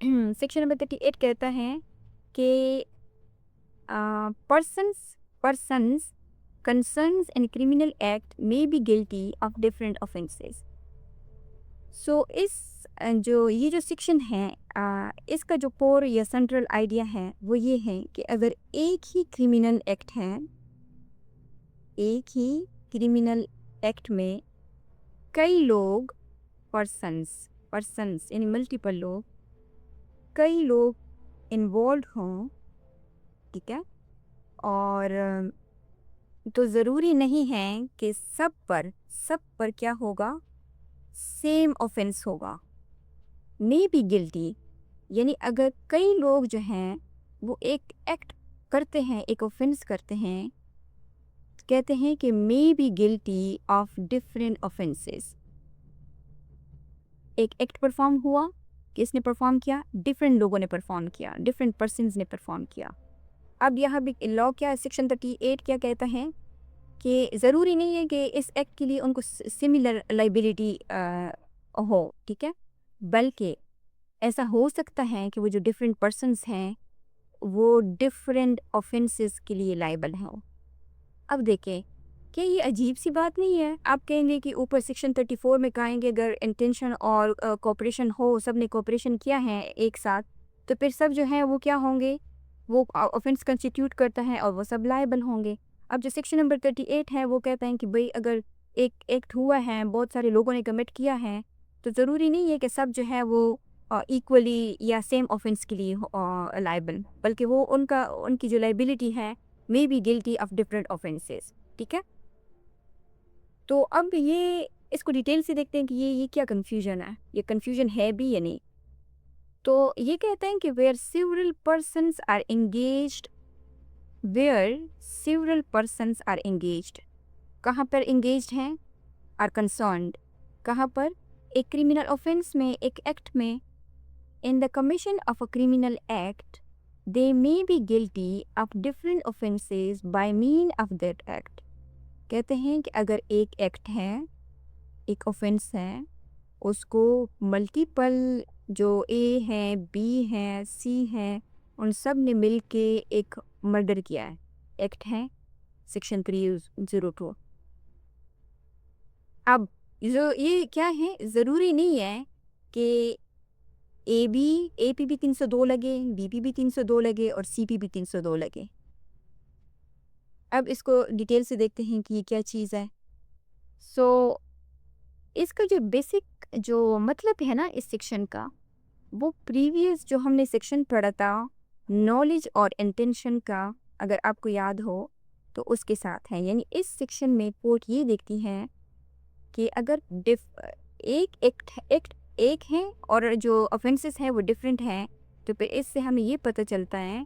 सेक्शन नंबर 38 कहता है कि persons concerned in criminal act may be guilty of different offenses. सो जो ये जो सेक्शन है इसका जो कोर या सेंट्रल आइडिया है वो ये है कि अगर एक ही क्रिमिनल एक्ट में कई लोग पर्सन्स यानी मल्टीपल लोग कई लोग इन्वॉल्व हों, ठीक है, और तो ज़रूरी नहीं है कि सब पर क्या होगा, सेम ऑफेंस होगा, मे बी गिल्टी। यानी अगर कई लोग जो हैं वो एक एक्ट करते हैं, एक ऑफेंस करते हैं, कहते हैं कि मे be guilty of different offences. एक एक्ट परफॉर्म हुआ, किसने परफॉर्म किया, डिफरेंट लोगों ने परफॉर्म किया, डिफरेंट पर्सन्स ने परफॉर्म किया। अब यहाँ भी लॉ क्या, सेक्शन 38 क्या कहता है कि ज़रूरी नहीं है कि इस एक्ट के लिए उनको सिमिलर लाइबिलिटी हो, ठीक है, बल्कि ऐसा हो सकता है कि वो जो डिफरेंट पर्सन्स हैं वो डिफरेंट ऑफेंसेस के लिए लाइबल हों। अब देखें, क्या ये अजीब सी बात नहीं है? आप कहेंगे कि ऊपर सेक्शन 34 में कहेंगे अगर इंटेंशन और कोऑपरेशन हो, सब ने कोऑपरेशन किया है एक साथ, तो फिर सब जो है वो क्या होंगे, वो ऑफेंस कंस्टिट्यूट करता है और वो सब लायबल होंगे। अब जो सेक्शन नंबर 38 है वो कहता है कि भाई अगर एक एक्ट हुआ है, बहुत सारे लोगों ने कमिट किया है, तो ज़रूरी नहीं है कि सब जो है वो इक्वली या सेम ऑफेंस के लिए लायबल, बल्कि वो उनकी जो लाइबिलिटी है मे be guilty of different offences, ठीक है। तो अब ये इसको डिटेल से देखते हैं कि ये क्या कन्फ्यूजन है, ये कन्फ्यूजन है भी या नहीं। तो ये कहते हैं कि where several persons are engaged, कहाँ पर एंगेज्ड हैं, आर कंसर्न्ड, कहाँ पर, एक क्रिमिनल ऑफेंस में, एक एक्ट में, in the commission of a criminal act they may be guilty of different offences by mean of that act. कहते हैं कि अगर एक एक्ट है, एक ऑफेंस है, उसको मल्टीपल जो ए हैं, बी हैं, सी हैं, उन सब ने मिल के एक मर्डर किया है, एक्ट है सेक्शन 302। अब जो ये क्या है, ज़रूरी नहीं है कि ए पी भी 302 लगे, बी पी भी 302 लगे और सी पी भी 302 लगे। अब इसको डिटेल से देखते हैं कि ये क्या चीज़ है। सो इसका जो बेसिक जो मतलब है ना इस सेक्शन का, वो प्रीवियस जो हमने सेक्शन पढ़ा था नॉलेज और इंटेंशन का, अगर आपको याद हो तो उसके साथ है। यानी इस सेक्शन में कोर्ट ये देखती है कि अगर एक एक्ट एक है और जो ऑफेंसेस हैं वो डिफरेंट हैं, तो फिर इससे हमें ये पता चलता है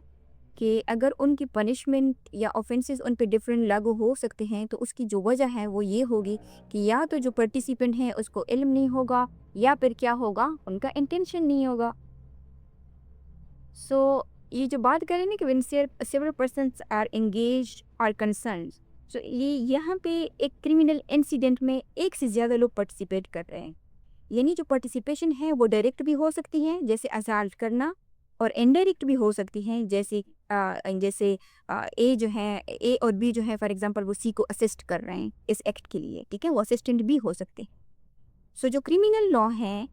कि अगर उनकी पनिशमेंट या ऑफेंसेस उन पे डिफरेंट लागू हो सकते हैं, तो उसकी जो वजह है वो ये होगी कि या तो जो पार्टिसिपेंट हैं उसको इल्म नहीं होगा, या फिर क्या होगा, उनका इंटेंशन नहीं होगा। सो ये जो बात करें ना कि when several persons are engaged और कंसर्न्ड, सो ये यहाँ पे एक क्रिमिनल इंसिडेंट में एक से ज़्यादा लोग पार्टिसिपेट कर रहे हैं। यानी जो पार्टिसिपेशन है वो डायरेक्ट भी हो सकती है जैसे असाल्ट करना, और इनडायरेक्ट भी हो सकती हैं जैसे ए जो है, ए और बी जो है फॉर एग्जांपल वो सी को असिस्ट कर रहे हैं इस एक्ट के लिए, ठीक है, वो असिस्टेंट भी हो सकते हैं। सो जो क्रिमिनल लॉ है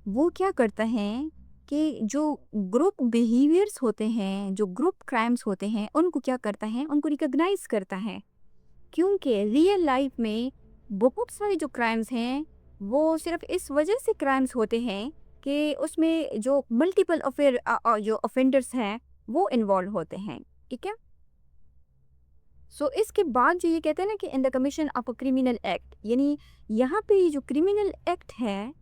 वो क्या करता है कि जो ग्रुप बिहेवियर्स होते हैं, जो ग्रुप क्राइम्स होते हैं, उनको क्या करता है, उनको रिकॉग्नाइज करता है। क्योंकि रियल लाइफ में बहुत सारे जो क्राइम्स हैं वो सिर्फ इस वजह से क्राइम्स होते हैं कि उसमें जो मल्टीपल जो ऑफेंडर्स हैं वो इन्वॉल्व होते हैं, ठीक है। सो इसके बाद जो ये कहते हैं ना कि इन the commission of a criminal act, यानी यहाँ पे ये जो क्रिमिनल एक्ट है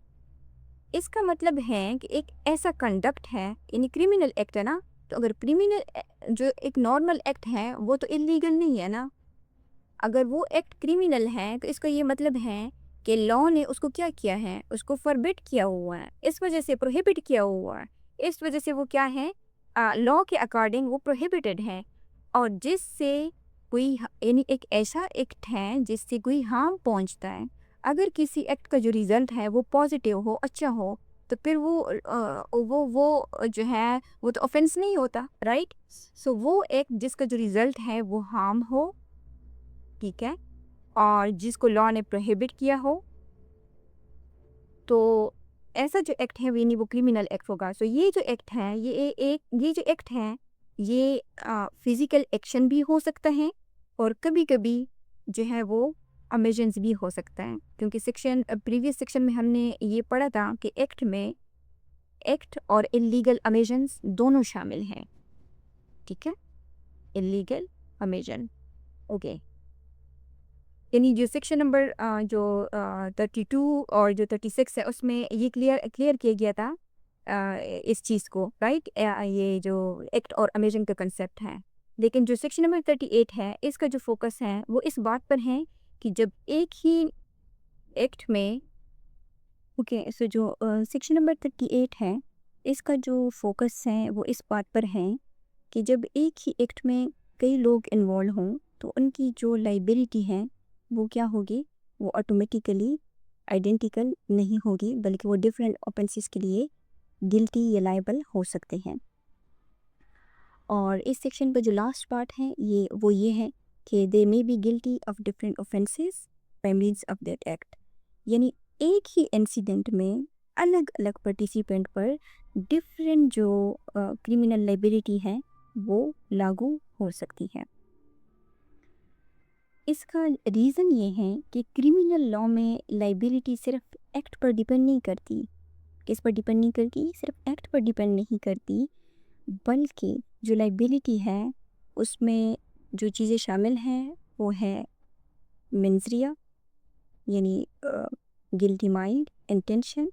इसका मतलब है कि एक ऐसा कंडक्ट है, यानी क्रिमिनल एक्ट है ना, तो अगर क्रिमिनल जो एक नॉर्मल एक्ट है वो तो इलीगल नहीं है ना, अगर वो एक्ट क्रिमिनल है तो इसका ये मतलब है कि लॉ ने उसको क्या किया है, उसको फॉरबिड किया हुआ है, इस वजह से प्रोहिबिट किया हुआ है, इस वजह से वो क्या है, लॉ के अकॉर्डिंग वो प्रोहिबिटेड है। और जिससे कोई यानी एक ऐसा एक्ट है जिससे कोई हार्म पहुंचता है, अगर किसी एक्ट का जो रिजल्ट है वो पॉजिटिव हो, अच्छा हो, तो फिर वो जो है वो तो ऑफेंस नहीं होता, राइट। सो वो एक्ट जिसका जो रिजल्ट है वो हार्म हो, ठीक है, और जिसको लॉ ने प्रोहिबिट किया हो, तो ऐसा जो एक्ट है यानी वो क्रिमिनल एक्ट होगा। सो ये जो एक्ट है ये जो एक्ट है ये फिजिकल एक्शन भी हो सकता है और कभी कभी जो है वो अमेजेंस भी हो सकता है, क्योंकि प्रीवियस सेक्शन में हमने ये पढ़ा था कि एक्ट में एक्ट और इलीगल अमेजेंस दोनों शामिल हैं। ठीक है, इलीगल अमेजन। ओके, यानी जो सेक्शन नंबर जो 32 और जो 36 है उसमें ये क्लियर किया गया था इस चीज़ को, राइट। ये जो एक्ट और अमेजन का कंसेप्ट है। लेकिन जो सेक्शन नंबर 38 है इसका जो फोकस है वो इस बात पर है कि जब एक ही एक्ट में, ओके, सो जो सेक्शन नंबर 38 है इसका जो फोकस है वो इस बात पर है कि जब एक ही एक्ट में कई लोग इन्वॉल्व हों तो उनकी जो लाइबिलिटी है वो क्या होगी, वो ऑटोमेटिकली आइडेंटिकल नहीं होगी, बल्कि वो डिफरेंट ऑफेंसेस के लिए गिल्टी या लाइबल हो सकते हैं। और इस सेक्शन पर जो लास्ट पार्ट है ये है कि they may be guilty of different offences by means of that act. यानी एक ही इंसिडेंट में अलग अलग पार्टिसिपेंट पर डिफरेंट जो क्रिमिनल लाइबिलिटी है वो लागू हो सकती है। इसका रीज़न ये है कि क्रिमिनल लॉ में लाइबिलिटी सिर्फ एक्ट पर डिपेंड नहीं करती। किस पर डिपेंड नहीं करती? सिर्फ एक्ट पर डिपेंड नहीं करती, बल्कि जो लाइबिलिटी है उसमें जो चीज़ें शामिल हैं वो है मेंसरिया, यानी गिल्टी माइंड, इंटेंशन,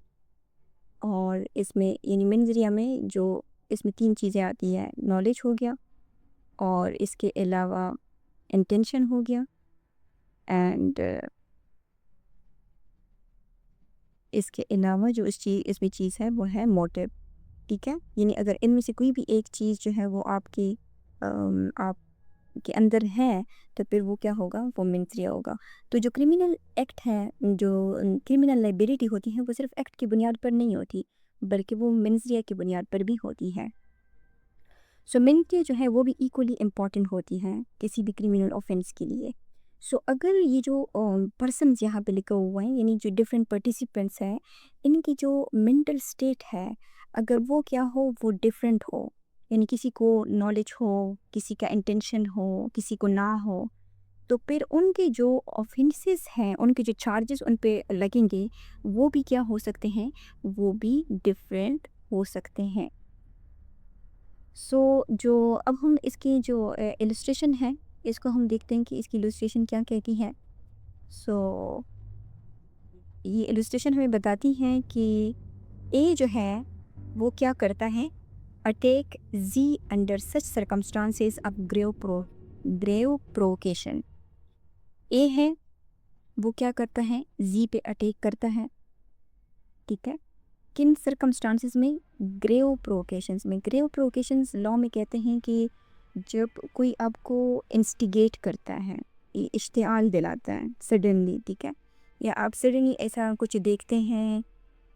और इसमें यानी मेंसरिया में जो इसमें 3 चीज़ें आती हैं, नॉलेज हो गया और इसके अलावा इंटेंशन हो गया एंड इसके अलावा जो इसमें चीज़ है वो है मोटिव। ठीक है, यानी अगर इनमें से कोई भी एक चीज़ जो है वो आपके अंदर है तो फिर वो क्या होगा, वो मेंसरिया होगा। तो जो क्रिमिनल एक्ट है, जो क्रिमिनल लाइबिलिटी होती है वो सिर्फ एक्ट की बुनियाद पर नहीं होती, बल्कि वो मेंसरिया की बुनियाद पर भी होती है। सो मेंसरिया जो है वो भी इक्वली इम्पॉर्टेंट होती है किसी भी क्रिमिनल ऑफेंस के लिए। सो अगर ये जो पर्सन यहाँ पे लिखा हुआ है, यानी जो डिफरेंट पार्टिसिपेंट्स हैं, इनकी जो मेंटल स्टेट है अगर वो क्या हो, वो डिफरेंट हो, यानी किसी को नॉलेज हो, किसी का इंटेंशन हो, किसी को ना हो, तो फिर उनके जो ऑफेंसेस हैं, उनके जो चार्जेस उन पे लगेंगे वो भी क्या हो सकते हैं, वो भी डिफरेंट हो सकते हैं। सो जो अब हम इसकी जो इलस्ट्रेशन है इसको हम देखते हैं कि इसकी इलस्ट्रेशन क्या कहती है। सो ये इलस्ट्रेशन हमें बताती है कि ए जो है वो क्या करता है, attack Z under such circumstances of grave provocation. A है वो क्या करता है, जी पे अटैक करता है। ठीक है, किन सर्कमस्टांसेस में, ग्रेव प्रोवोकेशंस में। ग्रेव प्रोवोकेशंस लॉ में कहते हैं कि जब कोई आपको इंस्टिगेट करता है, इश्तियाल दिलाता है सडनली, ठीक है, या आप सडनली ऐसा कुछ देखते हैं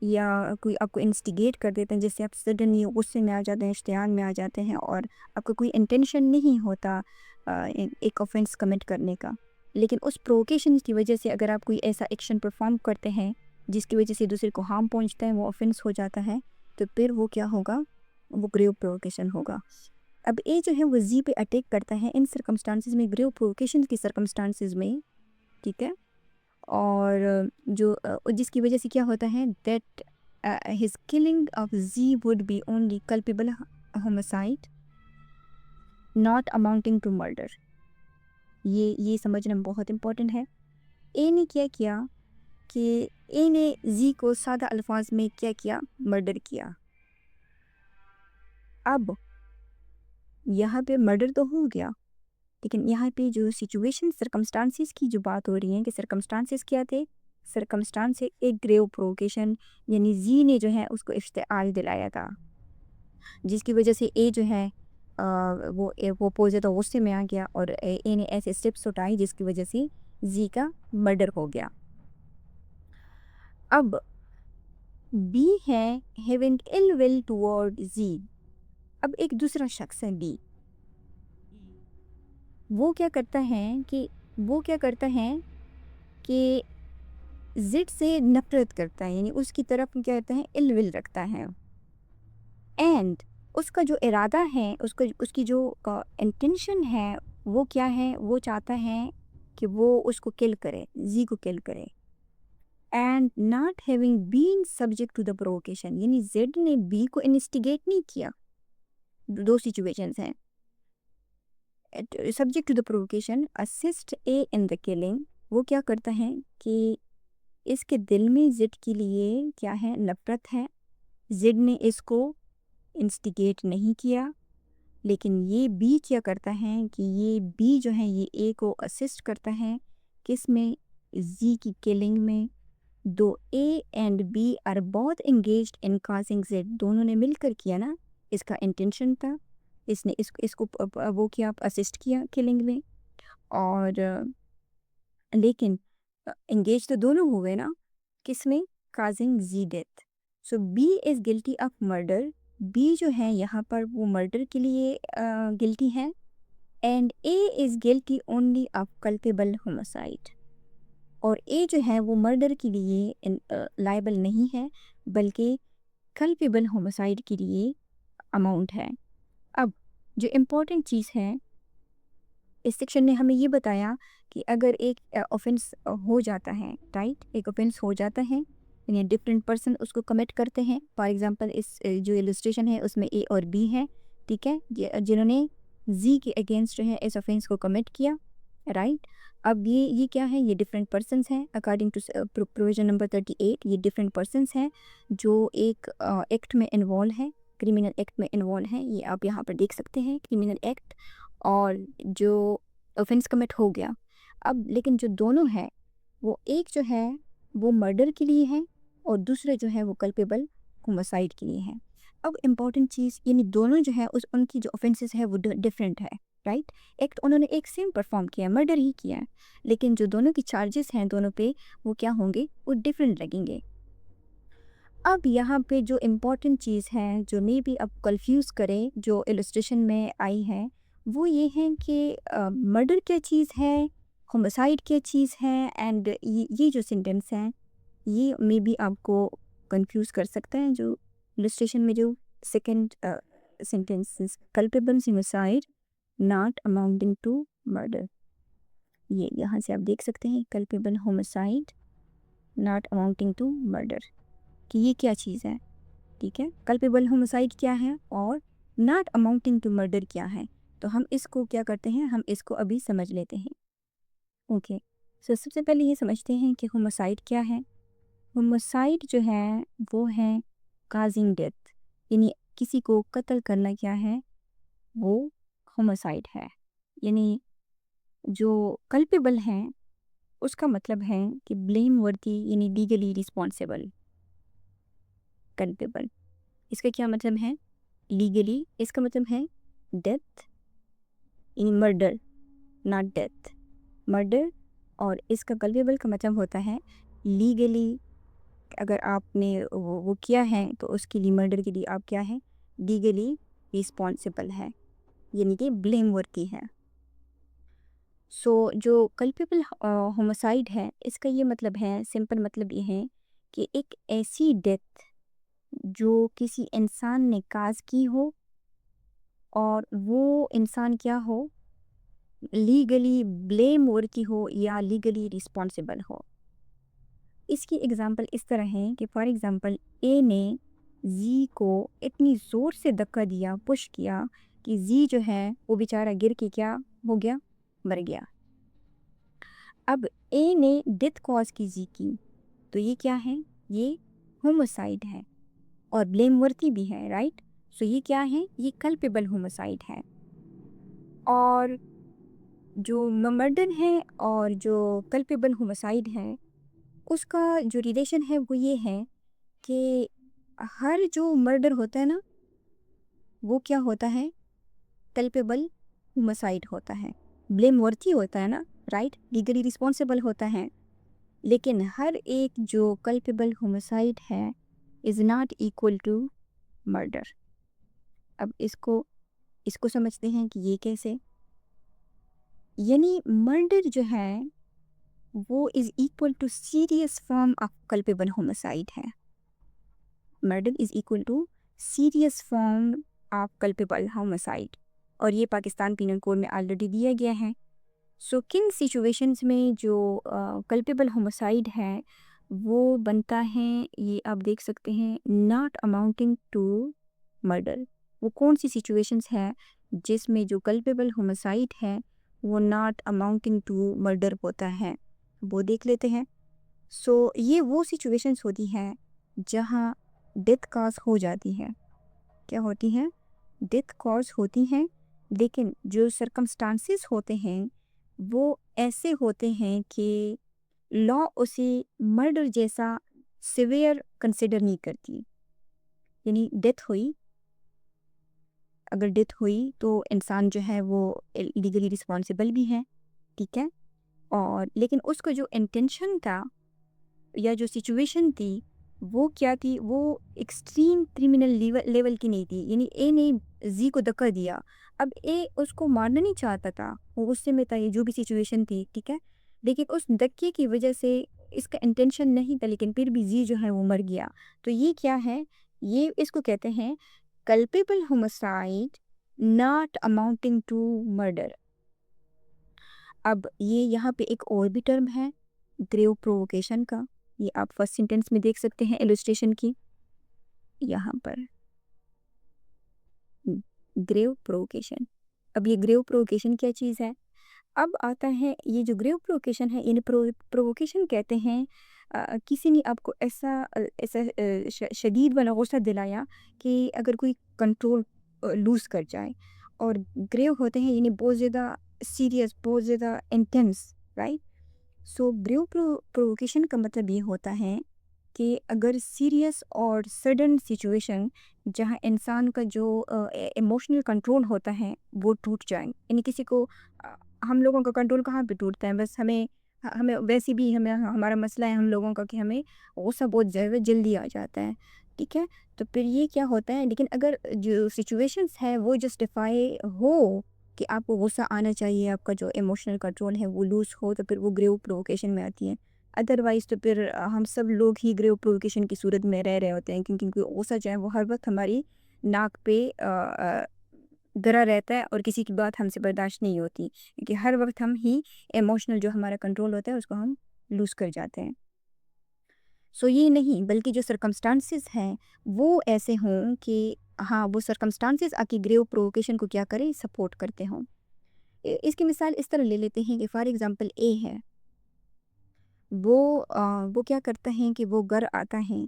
या कोई आपको इंस्टिगेट कर देते हैं जिससे आप सडनली गुस्से में आ जाते हैं, इश्तियाल में आ जाते हैं और आपका कोई इंटेंशन नहीं होता एक ऑफेंस कमिट करने का, लेकिन उस प्रोवोकेशन की वजह से अगर आप कोई ऐसा एक्शन परफॉर्म करते हैं जिसकी वजह से दूसरे को हार्म पहुंचता है, वो ऑफेंस हो जाता है, तो फिर वो क्या होगा, वो ग्रेव प्रोवोकेशन होगा। अब ए जो है वो जी पे अटैक करता है इन सर्कमस्टांसिस में, ग्रेव प्रोवोकेशन की सर्कमस्टांसिस में। ठीक है, और जो जिसकी वजह से क्या होता है, that his killing of Z would be only culpable homicide not amounting to murder. ये समझना बहुत इम्पोर्टेंट है। ए ने क्या किया कि ए ने जी को सादा अल्फाज में क्या किया, मर्डर किया। अब यहाँ पे मर्डर तो हो गया, लेकिन यहाँ पे जो सिचुएशन सर्कमस्टांसिस की जो बात हो रही है कि सर्कमस्टांसिस क्या थे, सर्कमस्टांस है एक ग्रेव प्रोवोकेशन, यानी जी ने जो है उसको इश्तियाल दिलाया था, जिसकी वजह से ए जो है वो बहुत ज़्यादा गुस्से में आ गया और ए ने ऐसे स्टेप्स उठाए जिसकी वजह से जी का मर्डर हो गया। अब बी है हैविंग इल विल टुवर्ड जी। अब एक दूसरा शख्स है बी, वो क्या करता है कि जिद से नफरत करता है, यानी उसकी तरफ क्या कहते हैं, इल विल रखता है। एंड उसका जो इरादा है, उसकी जो इंटेंशन है वो क्या है, वो चाहता है कि वो उसको किल करे, जी को किल करे। And not having been subject to the provocation, यानी जेड ने बी को इन्वेस्टिगेट नहीं किया। दो सिचुएशंस हैं। Subject to the provocation, assist A in the killing, वो क्या करता है कि इसके दिल में जिद के लिए क्या है, नफरत है। जिद ने इसको इंस्टिगेट नहीं किया, लेकिन ये बी क्या करता है कि ये बी जो है ये ए को असिस्ट करता है, किस में, जी की किलिंग में। दो A and B are both engaged in causing Z, दोनों ने मिलकर किया ना, इसका इंटेंशन था, इसने इसको वो किया, असिस्ट किया किलिंग में। और लेकिन एंगेज तो दोनों हुए ना, किस में, causing Z death. So B is guilty of murder, B जो है यहाँ पर वो मर्डर के लिए गिल्टी है। And A is guilty only of culpable homicide, और ए जो है वो मर्डर के लिए लाइबल नहीं है, बल्कि कल्पेबल होमोसाइड के लिए अमाउंट है। अब जो इम्पोर्टेंट चीज़ है, इस सेक्शन ने हमें ये बताया कि अगर एक ऑफेंस हो जाता है, राइट, एक ऑफेंस हो जाता है, यानी डिफरेंट पर्सन उसको कमिट करते हैं। फॉर एग्जांपल इस जो इलस्ट्रेशन है उसमें ए और बी है, ठीक है, जिन्होंने जी के अगेंस्ट जो है इस ऑफेंस को कमिट किया, राइट। अब ये क्या है, ये डिफरेंट पर्सनस हैं अकॉर्डिंग टू प्रोविजन नंबर 38। ये डिफरेंट पर्सनस हैं जो एक एक्ट में इन्वॉल्व है, क्रिमिनल एक्ट में इन्वॉल्व हैं। ये आप यहाँ पर देख सकते हैं, क्रिमिनल एक्ट, और जो ऑफेंस कमिट हो गया। अब लेकिन जो दोनों है, वो एक जो है वो मर्डर के लिए है, और दूसरे जो है वो कल्पेबल होमोसाइड के लिए है। अब इम्पॉर्टेंट चीज़, यानी दोनों जो है उनकी जो ऑफेंसेस है वो डिफरेंट है, राइट। एक्ट उन्होंने एक सेम परफॉर्म किया, मर्डर ही किया है, लेकिन जो दोनों की चार्जेस हैं दोनों पे, वो क्या होंगे, वो डिफरेंट लगेंगे। अब यहाँ पे जो इम्पोर्टेंट चीज़ है, जो मे बी अब कंफ्यूज करे, जो इलस्ट्रेशन में आई है, वो ये है कि मर्डर क्या चीज़ है, होमिसाइड क्या चीज़ है। एंड ये जो सेंटेंस हैं, ये मे बी आपको कंफ्यूज कर सकता है। जो इलस्ट्रेशन में जो second sentence, culpable homicide not amounting to murder, ये यहाँ से आप देख सकते हैं, culpable homicide not amounting to murder, कि ये क्या चीज़ है, ठीक है। कल्पेबल होमिसाइड क्या है और नॉट अमाउंटिंग टू मर्डर क्या है। तो हम इसको क्या करते हैं, हम इसको अभी समझ लेते हैं। ओके, सो सबसे पहले ये समझते हैं कि होमिसाइड क्या है। होमिसाइड जो है वो है काजिंग डेथ, यानी किसी को कत्ल करना क्या है, वो होमिसाइड है। यानी जो कल्पेबल हैं उसका मतलब है कि ब्लेम वर्दी, यानी लीगली रिस्पॉन्सिबल। कल्पेबल, इसका क्या मतलब है, लीगली, इसका मतलब है death, in murder, not death, murder. और इसका कल्पेबल का मतलब होता है लीगली, अगर आपने वो किया है तो उसके लिए, मर्डर के लिए आप क्या है, लीगली रिस्पॉन्सिबल है, यानी कि ब्लेम वर्दी है। सो जो कल्पेबल होमिसाइड है, इसका ये मतलब है, सिंपल मतलब ये है कि एक ऐसी डेथ जो किसी इंसान ने काज की हो, और वो इंसान क्या हो, लीगली ब्लेम वर्दी हो या लीगली रिस्पॉन्सिबल हो। इसकी एग्जांपल इस तरह है कि फॉर एग्जांपल ए ने जी को इतनी ज़ोर से धक्का दिया, पुश किया, कि जी जो है वो बेचारा गिर के क्या हो गया, मर गया। अब ए ने डेथ कॉज की जी की, तो ये क्या है, ये होमिसाइड है और ब्लेम वर्दी भी है, राइट। सो ये क्या है, ये कल्पेबल होमिसाइड है। और जो मर्डर है और जो कल्पेबल होमिसाइड है, उसका जो रिलेशन है वो ये है कि हर जो मर्डर होता है ना, वो क्या होता है, कल्पेबल होमिसाइड होता है, ब्लेम वर्थी होता है ना, राइट, लीगली रिस्पॉन्सिबल होता है। लेकिन हर एक जो कल्पेबल होमिसाइड है is not equal to murder. अब इसको इसको समझते हैं कि ये कैसे, यानी मर्डर जो है वो is equal to serious form of culpable homicide है। Murder is equal to serious form of culpable homicide, और ये पाकिस्तान पीनल कोड में ऑलरेडी दिया गया है। सो किन सिचुएशंस में जो कल्पेबल होमिसाइड है वो बनता है, ये आप देख सकते हैं, नॉट अमाउंटिंग टू मर्डर। वो कौन सी सिचुएशंस है जिसमें जो कल्पेबल होमिसाइड है वो नॉट अमाउंटिंग टू मर्डर होता है, वो देख लेते हैं। सो ये वो सिचुएशंस होती हैं जहाँ डेथ कॉज हो जाती है। क्या होती हैं? डेथ कॉज होती हैं, लेकिन जो सरकमस्टांसेस होते हैं वो ऐसे होते हैं कि लॉ उसे मर्डर जैसा सिवियर कंसिडर नहीं करती। यानी डेथ हुई, अगर डेथ हुई तो इंसान जो है वो लीगली रिस्पॉन्सिबल भी है, ठीक है, और लेकिन उसका जो इंटेंशन था या जो सिचुएशन थी वो क्या थी, वो एक्सट्रीम क्रिमिनल लेवल की नहीं थी। यानी ए ने जी को धक्का दिया, अब ए उसको मारना नहीं चाहता था, वो गुस्से में था, ये जो भी सिचुएशन थी, ठीक है, लेकिन उस धक्के की वजह से इसका इंटेंशन नहीं था, लेकिन फिर भी जी जो है वो मर गया। तो ये क्या है? ये इसको कहते हैं culpable homicide not amounting to murder. अब ये यहाँ पे एक और भी टर्म है ग्रेव प्रोवोकेशन का, ये आप फर्स्ट सेंटेंस में देख सकते हैं इलस्ट्रेशन की, यहाँ पर ग्रेव प्रोवोकेशन। अब ये ग्रेव प्रोवोकेशन क्या चीज़ है? अब आता है ये जो ग्रेव प्रोवोकेशन है, इन प्रोवोकेशन कहते हैं किसी ने आपको ऐसा शदीद वाला गुस्सा दिलाया कि अगर कोई कंट्रोल लूज़ कर जाए, और ग्रेव होते हैं यानी बहुत ज़्यादा सीरियस, बहुत ज़्यादा इंटेंस, राइट? सो ग्रेव प्रोवोकेशन का मतलब ये होता है कि अगर सीरियस और सडन सिचुएशन जहाँ इंसान का जो इमोशनल कंट्रोल होता है वो टूट जाए, यानी किसी को हम लोगों का कंट्रोल कहाँ पे टूटता है, बस हमें वैसे भी हमें हमारा मसला है हम लोगों का कि हमें गुस्सा बहुत ज़्यादा जल्दी आ जाता है, ठीक है, तो फिर ये क्या होता है, लेकिन अगर जो सिचुएशंस है वो जस्टिफाई हो कि आपको गुस्सा आना चाहिए, आपका जो इमोशनल कंट्रोल है वो लूज़ हो, तो फिर वो ग्रेव प्रोवोकेशन में आती है। अदरवाइज़ तो फिर हम सब लोग ही ग्रेव प्रोवोकेशन की सूरत में रह रहे होते हैं, क्योंकि गुस्सा जो है वो हर वक्त हमारी नाक पे धरा रहता है और किसी की बात हमसे बर्दाश्त नहीं होती, क्योंकि हर वक्त हम ही इमोशनल जो हमारा कंट्रोल होता है उसको हम लूज़ कर जाते हैं। सो ये नहीं, बल्कि जो सर्कमस्टांसेस हैं वो ऐसे हों कि हाँ, वो सर्कमस्टांसेस आपकी ग्रेव प्रोवोकेशन को क्या करें, सपोर्ट करते हों। इसकी मिसाल इस तरह ले लेते हैं कि फॉर एग्जांपल ए है, वो क्या करता है कि वो घर आता है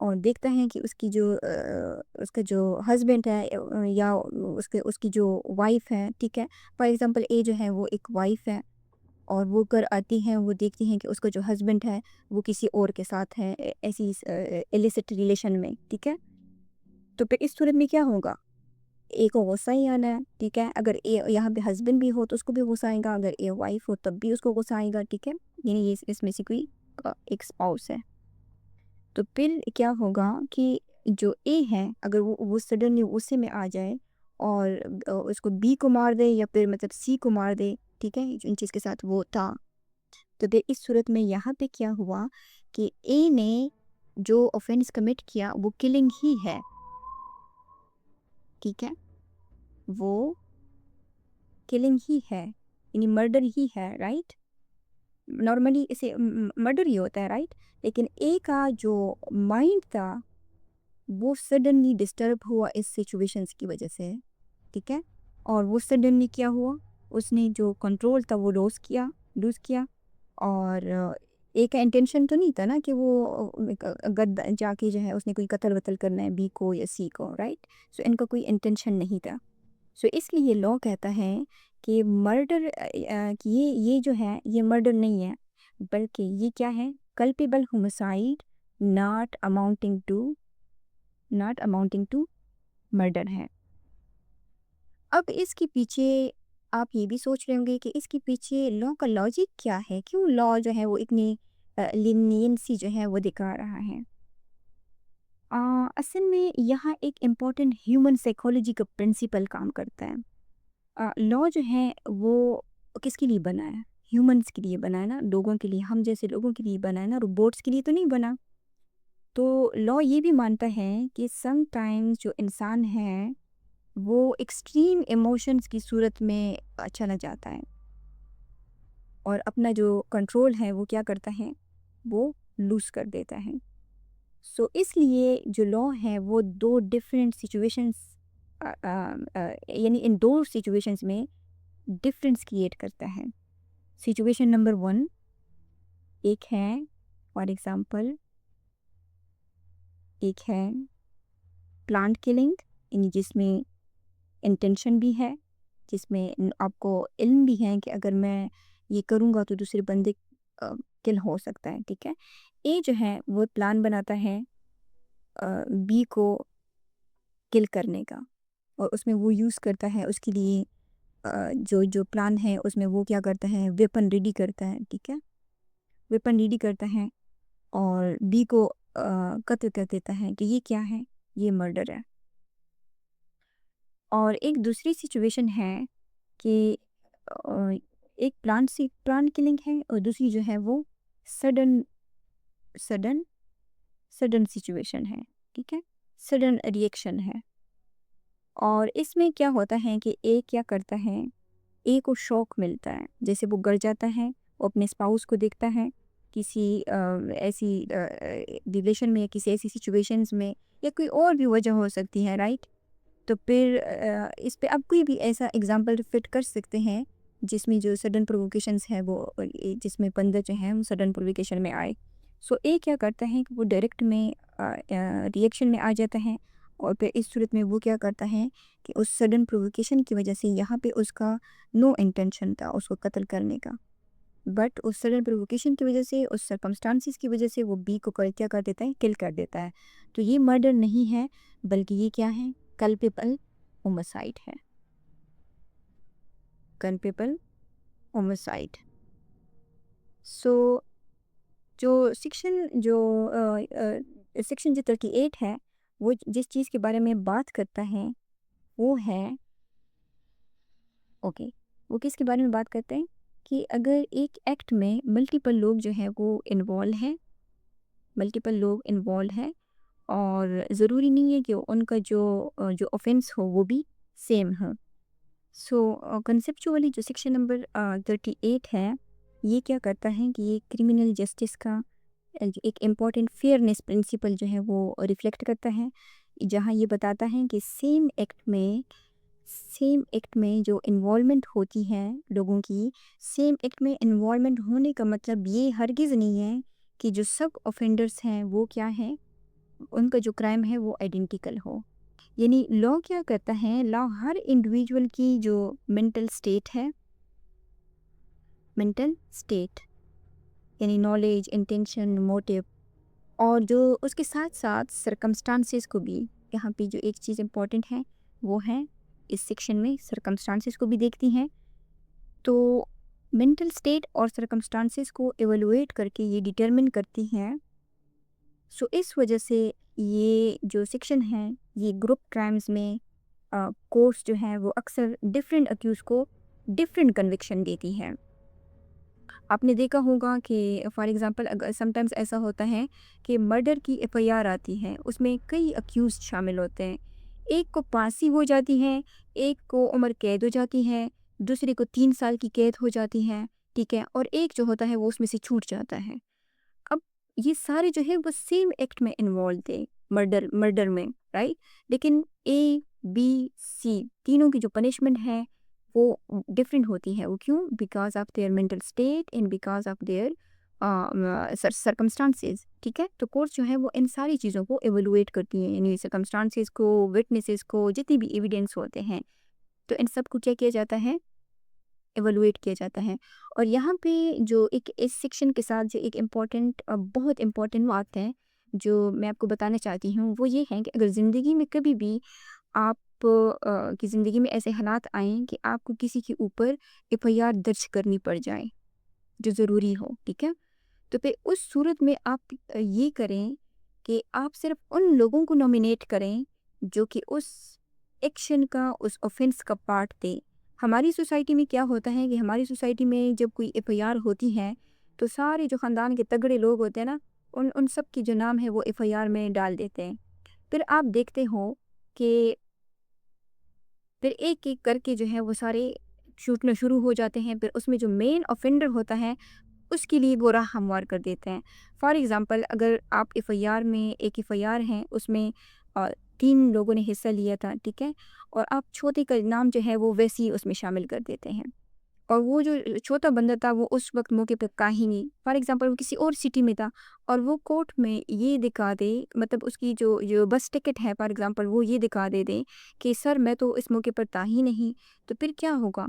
और देखता है कि उसका जो हस्बैंड है या उसके उसकी जो वाइफ है, ठीक है, फॉर एग्जांपल ए जो है वो एक वाइफ है, और वो घर आती हैं, वो देखती हैं कि उसका जो हस्बैंड है वो किसी और के साथ है, ऐसी इलिसिट रिलेशन में, ठीक है, तो फिर इस सूरत में क्या होगा, ए को गुस्सा ही आना है, ठीक है, अगर ए यहाँ पे हस्बैंड भी हो तो उसको भी गुस्सा आएगा, अगर ए वाइफ हो तब भी उसको गुस्सा आएगा, ठीक है, यानी ये इसमें से कोई एक स्पाउस है। तो फिर क्या होगा कि जो ए है, अगर वो सडनली गुस्से में आ जाए और उसको बी को मार दे या फिर मतलब सी को मार दे, ठीक है, जिन चीज़ के साथ वो था, तो फिर इस सूरत में यहाँ पे क्या हुआ कि ए ने जो ऑफेंस कमिट किया वो किलिंग ही है, ठीक है, वो किलिंग ही है, यानी मर्डर ही है, राइट? नॉर्मली इसे मर्डर ही होता है, राइट? लेकिन ए का जो माइंड था वो सडनली डिस्टर्ब हुआ इस सिचुएशंस की वजह से, ठीक है, और वो सडनली क्या हुआ, उसने जो कंट्रोल था वो लूज़ किया, और एक का इंटेंशन तो नहीं था ना कि वो गद जाके जो है उसने कोई कत्ल वतल करना है बी को या सी को, राइट? सो इनका कोई इंटेंशन नहीं था। सो इसलिए लॉ कहता है कि मर्डर कि ये जो है ये मर्डर नहीं है, बल्कि ये क्या है, culpable homicide not amounting to not amounting to murder है। अब इसके पीछे आप ये भी सोच रहे होंगे कि इसके पीछे लॉ का लॉजिक क्या है, क्यों लॉ जो है वो इतनी लीनियंसी जो है वो दिखा रहा है। असल में यहाँ एक इम्पॉर्टेंट ह्यूमन साइकोलॉजी का प्रिंसिपल काम करता है। लॉ जो है वो किसके लिए बना है, ह्यूमंस के लिए बना है ना, लोगों के लिए, हम जैसे लोगों के लिए बना है ना, रोबोट्स के लिए तो नहीं बना। तो लॉ ये भी मानता है कि समटाइम्स जो इंसान है वो एक्सट्रीम इमोशंस की सूरत में चला जाता है और अपना जो कंट्रोल है वो क्या करता है, वो लूज़ कर देता है। सो इसलिए जो लॉ है वो दो डिफरेंट सिचुएशंस यानी इन दो सिचुएशंस में डिफरेंस क्रिएट करता है। सिचुएशन नंबर वन एक है, फॉर एग्जांपल एक है प्लांट किलिंग, यानी जिसमें इंटेंशन भी है, जिसमें आपको इल्म भी है कि अगर मैं ये करूँगा तो दूसरे बंदे किल हो सकता है, ठीक है। ए जो है वो प्लान बनाता है बी को किल करने का और उसमें वो यूज़ करता है उसके लिए जो जो प्लान है उसमें वो क्या करता है, वेपन रेडी करता है, ठीक है। वेपन रेडी करता है और बी को कत्ल कर देता है कि ये क्या है, ये मर्डर है। और एक दूसरी सिचुएशन है कि अ, एक प्लांट किलिंग है और दूसरी जो है वो सडन सडन सडन सिचुएशन है, ठीक है, सडन रिएक्शन है। और इसमें क्या होता है कि ए क्या करता है, ए को शॉक मिलता है, जैसे वो गिर जाता है, वो अपने स्पाउस को देखता है किसी ऐसी रिलेशन में, किसी ऐसी सिचुएशंस में, या कोई और भी वजह हो सकती है, राइट। तो फिर इस पे आप कोई भी ऐसा एग्जांपल फिट कर सकते हैं जिसमें जो सडन प्रोवोकेशंस है वो जिसमें बंदा जो है वो सडन प्रोवोकेशन में आए। सो ए क्या करता है कि वो डायरेक्ट में रिएक्शन में आ जाता है और फिर इस सूरत में वो क्या करता है कि उस सडन प्रोवोकेशन की वजह से यहाँ पे उसका नो इंटेंशन था उसको कत्ल करने का, बट उस सडन प्रोवोकेशन की वजह से, उस सर्कमस्टांसिस की वजह से वो बी को क्या कर देता है, किल कर देता है। तो ये मर्डर नहीं है, बल्कि ये क्या है, कल्पेबल होमिसाइड है, कल्पेबल होमिसाइड। सो जो सेक्शन जो 38 है वो जिस चीज़ के बारे में बात करता है वो है, ओके, वो किसके बारे में बात करते हैं कि अगर एक एक्ट में मल्टीपल लोग जो है वो इन्वॉल्व हैं, मल्टीपल लोग इन्वॉल्व हैं और ज़रूरी नहीं है कि उनका जो ऑफेंस हो वो भी सेम हो। सो कंसेप्चुअली जो सेक्शन नंबर 38 है ये क्या करता है कि ये क्रिमिनल जस्टिस का एक इम्पॉर्टेंट फेयरनेस प्रिंसिपल जो है वो रिफ्लेक्ट करता है, जहाँ ये बताता है कि सेम एक्ट में जो इन्वॉल्वमेंट होती है लोगों की, सेम एक्ट में इन्वॉल्वमेंट होने का मतलब ये हरगिज़ नहीं है कि जो सब ऑफेंडर्स हैं वो क्या है, उनका जो क्राइम है वो आइडेंटिकल हो। यानी लॉ क्या करता है, लॉ हर इंडिविजुअल की जो मेंटल स्टेट है, मेंटल स्टेट यानी नॉलेज, इंटेंशन, मोटिव, और जो उसके साथ साथ सरकमस्टांसेस को भी, यहाँ पे जो एक चीज़ इम्पॉर्टेंट है वो है इस सेक्शन में सरकमस्टांसेस को भी देखती हैं। तो मेंटल स्टेट और सरकमस्टांसेस को एवेलुएट करके ये डिटरमिन करती हैं। सो इस वजह से ये जो सेक्शन है ये ग्रुप क्राइम्स में कोर्ट्स जो है वो अक्सर डिफरेंट अक्यूज़ को डिफरेंट कन्विक्शन देती है। आपने देखा होगा कि फॉर एग्जांपल अगर समटाइम्स ऐसा होता है कि मर्डर की एफआईआर आती है, उसमें कई अक्यूज़ शामिल होते हैं। एक को फांसी हो जाती है, एक को उम्र कैद हो जाती है, दूसरे को 3 साल की कैद हो जाती है, ठीक है, और एक जो होता है वो उसमें से छूट जाता है। अब ये सारे जो है वो सेम एक्ट में इन्वॉल्व थे, मर्डर मर्डर में, राइट। लेकिन ए बी सी तीनों की जो पनिशमेंट है वो डिफरेंट होती है। वो क्यों? Because of their mental state and because of their circumstances, ठीक है। तो कोर्ट जो है वो इन सारी चीज़ों को एवेलुएट करती है, यानी सरकमस्टांसेस को, विटनेसेस को, जितने भी एविडेंस होते हैं, तो इन सब को क्या किया जाता है, एवेलुएट किया जाता है। और यहाँ पे जो एक इस सेक्शन के साथ जो एक इम्पॉर्टेंट बहुत इम्पॉर्टेंट बात है जो मैं आपको बताना चाहती हूँ वो ये है कि अगर ज़िंदगी में कभी भी आप की ज़िंदगी में ऐसे हालात आएँ कि आपको किसी के ऊपर एफआईआर दर्ज करनी पड़ जाए जो ज़रूरी हो, ठीक है, तो फिर उस सूरत में आप ये करें कि आप सिर्फ उन लोगों को नॉमिनेट करें जो कि उस एक्शन का, उस ऑफेंस का पार्ट थे। हमारी सोसाइटी में क्या होता है कि हमारी सोसाइटी में जब कोई एफआईआर होती है तो सारे जो ख़ानदान के तगड़े लोग होते हैं ना, उन उन सब की जो नाम है वो एफआईआर में डाल देते हैं। फिर आप देखते हो कि फिर एक-एक करके जो है वो सारे छूटना शुरू हो जाते हैं। फिर उसमें जो मेन ऑफेंडर होता है उसके लिए वो राह हमवार कर देते हैं। फॉर एग्ज़ाम्पल, अगर आप एफआईआर में एक एफआईआर है उसमें 3 लोगों ने हिस्सा लिया था, ठीक है? और आप चौथे का नाम जो है वो वैसे ही उसमें शामिल कर देते हैं। और वो जो चौथा बंदा था वो उस वक़्त मौके पे था ही नहीं। फॉर एग्ज़ाम्पल, वो किसी और सिटी में था और वो कोर्ट में ये दिखा दे, मतलब उसकी जो जो बस टिकट है फॉर एग्ज़ाम्पल, वो ये दिखा दे कि सर मैं तो इस मौके पर था ही नहीं। तो फिर क्या होगा?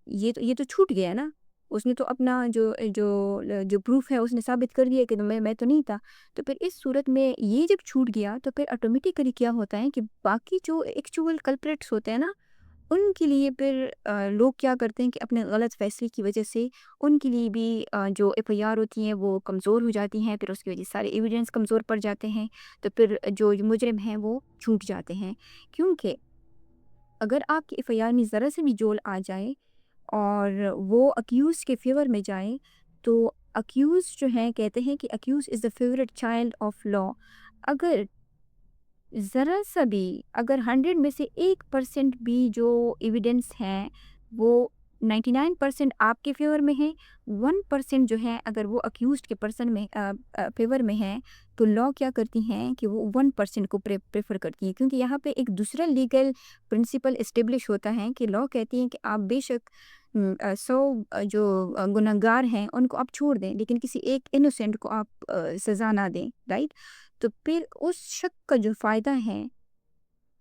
ये तो छूट गया ना। उसने तो अपना जो प्रूफ़ है उसने साबित कर दिया कि मैं तो नहीं था। तो फिर इस सूरत में ये जब छूट गया तो फिर ऑटोमेटिकली क्या होता है कि बाकी जो एक्चुअल कल्प्रिट्स होते हैं ना, उनके लिए फिर लोग क्या करते हैं कि अपने गलत फ़ैसले की वजह से उनके लिए भी जो एफआईआर होती हैं वो कमज़ोर हो जाती हैं। फिर उसकी वजह से सारे एविडेंस कमज़ोर पड़ जाते हैं। तो फिर जो मुजरिम हैं वो छूट जाते हैं। क्योंकि अगर आपकी एफआईआर में ज़रा से भी जोल आ जाए और वो अक्यूज़ के फ़ेवर में जाए, तो अक्यूज़ जो हैं कहते हैं कि accuse is the favourite child of law. अगर ज़रा सा भी, अगर 100 में से 1% भी जो एविडेंस हैं वो 99% आपके फ़ेवर में है, 1% जो है अगर वो अक्यूज़्ड के पर्सन में फ़ेवर में है, तो लॉ क्या करती हैं कि वो 1% को प्रेफ़र करती हैं। क्योंकि यहाँ पे एक दूसरा लीगल प्रिंसिपल एस्टेब्लिश होता है कि लॉ कहती है कि आप बेशक 100 जो गुनहगार हैं उनको आप छोड़ दें, लेकिन किसी एक इनोसेंट को आप सज़ा ना दें, राइट? तो फिर उस शख़्स का जो फ़ायदा है,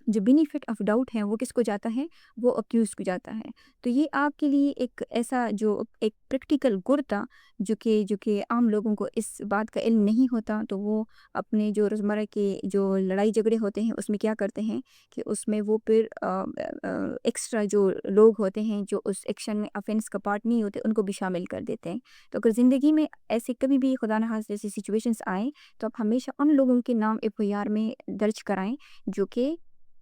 जो बेनिफिट ऑफ डाउट है वो किसको जाता है? वो अक्यूज़ को जाता है। तो ये आपके लिए एक ऐसा जो एक प्रैक्टिकल गुर था जो कि आम लोगों को इस बात का इल्म नहीं होता, तो वो अपने जो रोज़मर्रा के जो लड़ाई झगड़े होते हैं उसमें क्या करते हैं कि उसमें वो फिर एक्स्ट्रा जो लोग होते हैं जो उस एक्शन में ऑफेंस का पार्ट नहीं होते उनको भी शामिल कर देते हैं। तो अगर ज़िंदगी में ऐसे कभी भी खुदा न ख़ास्ता ऐसी सिचुएशंस आएँ, तो आप हमेशा उन लोगों के नाम एफआईआर में दर्ज कराएँ जो कि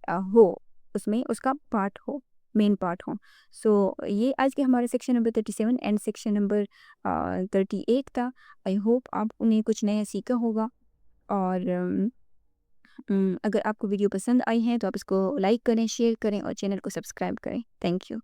हो, उसमें उसका पार्ट हो, मेन पार्ट हो। सो ये आज के हमारे section number 37 and section number 38 था। आई होप आपने कुछ नया सीखा होगा। और अगर आपको वीडियो पसंद आई है तो आप इसको लाइक करें, शेयर करें और चैनल को सब्सक्राइब करें। Thank you.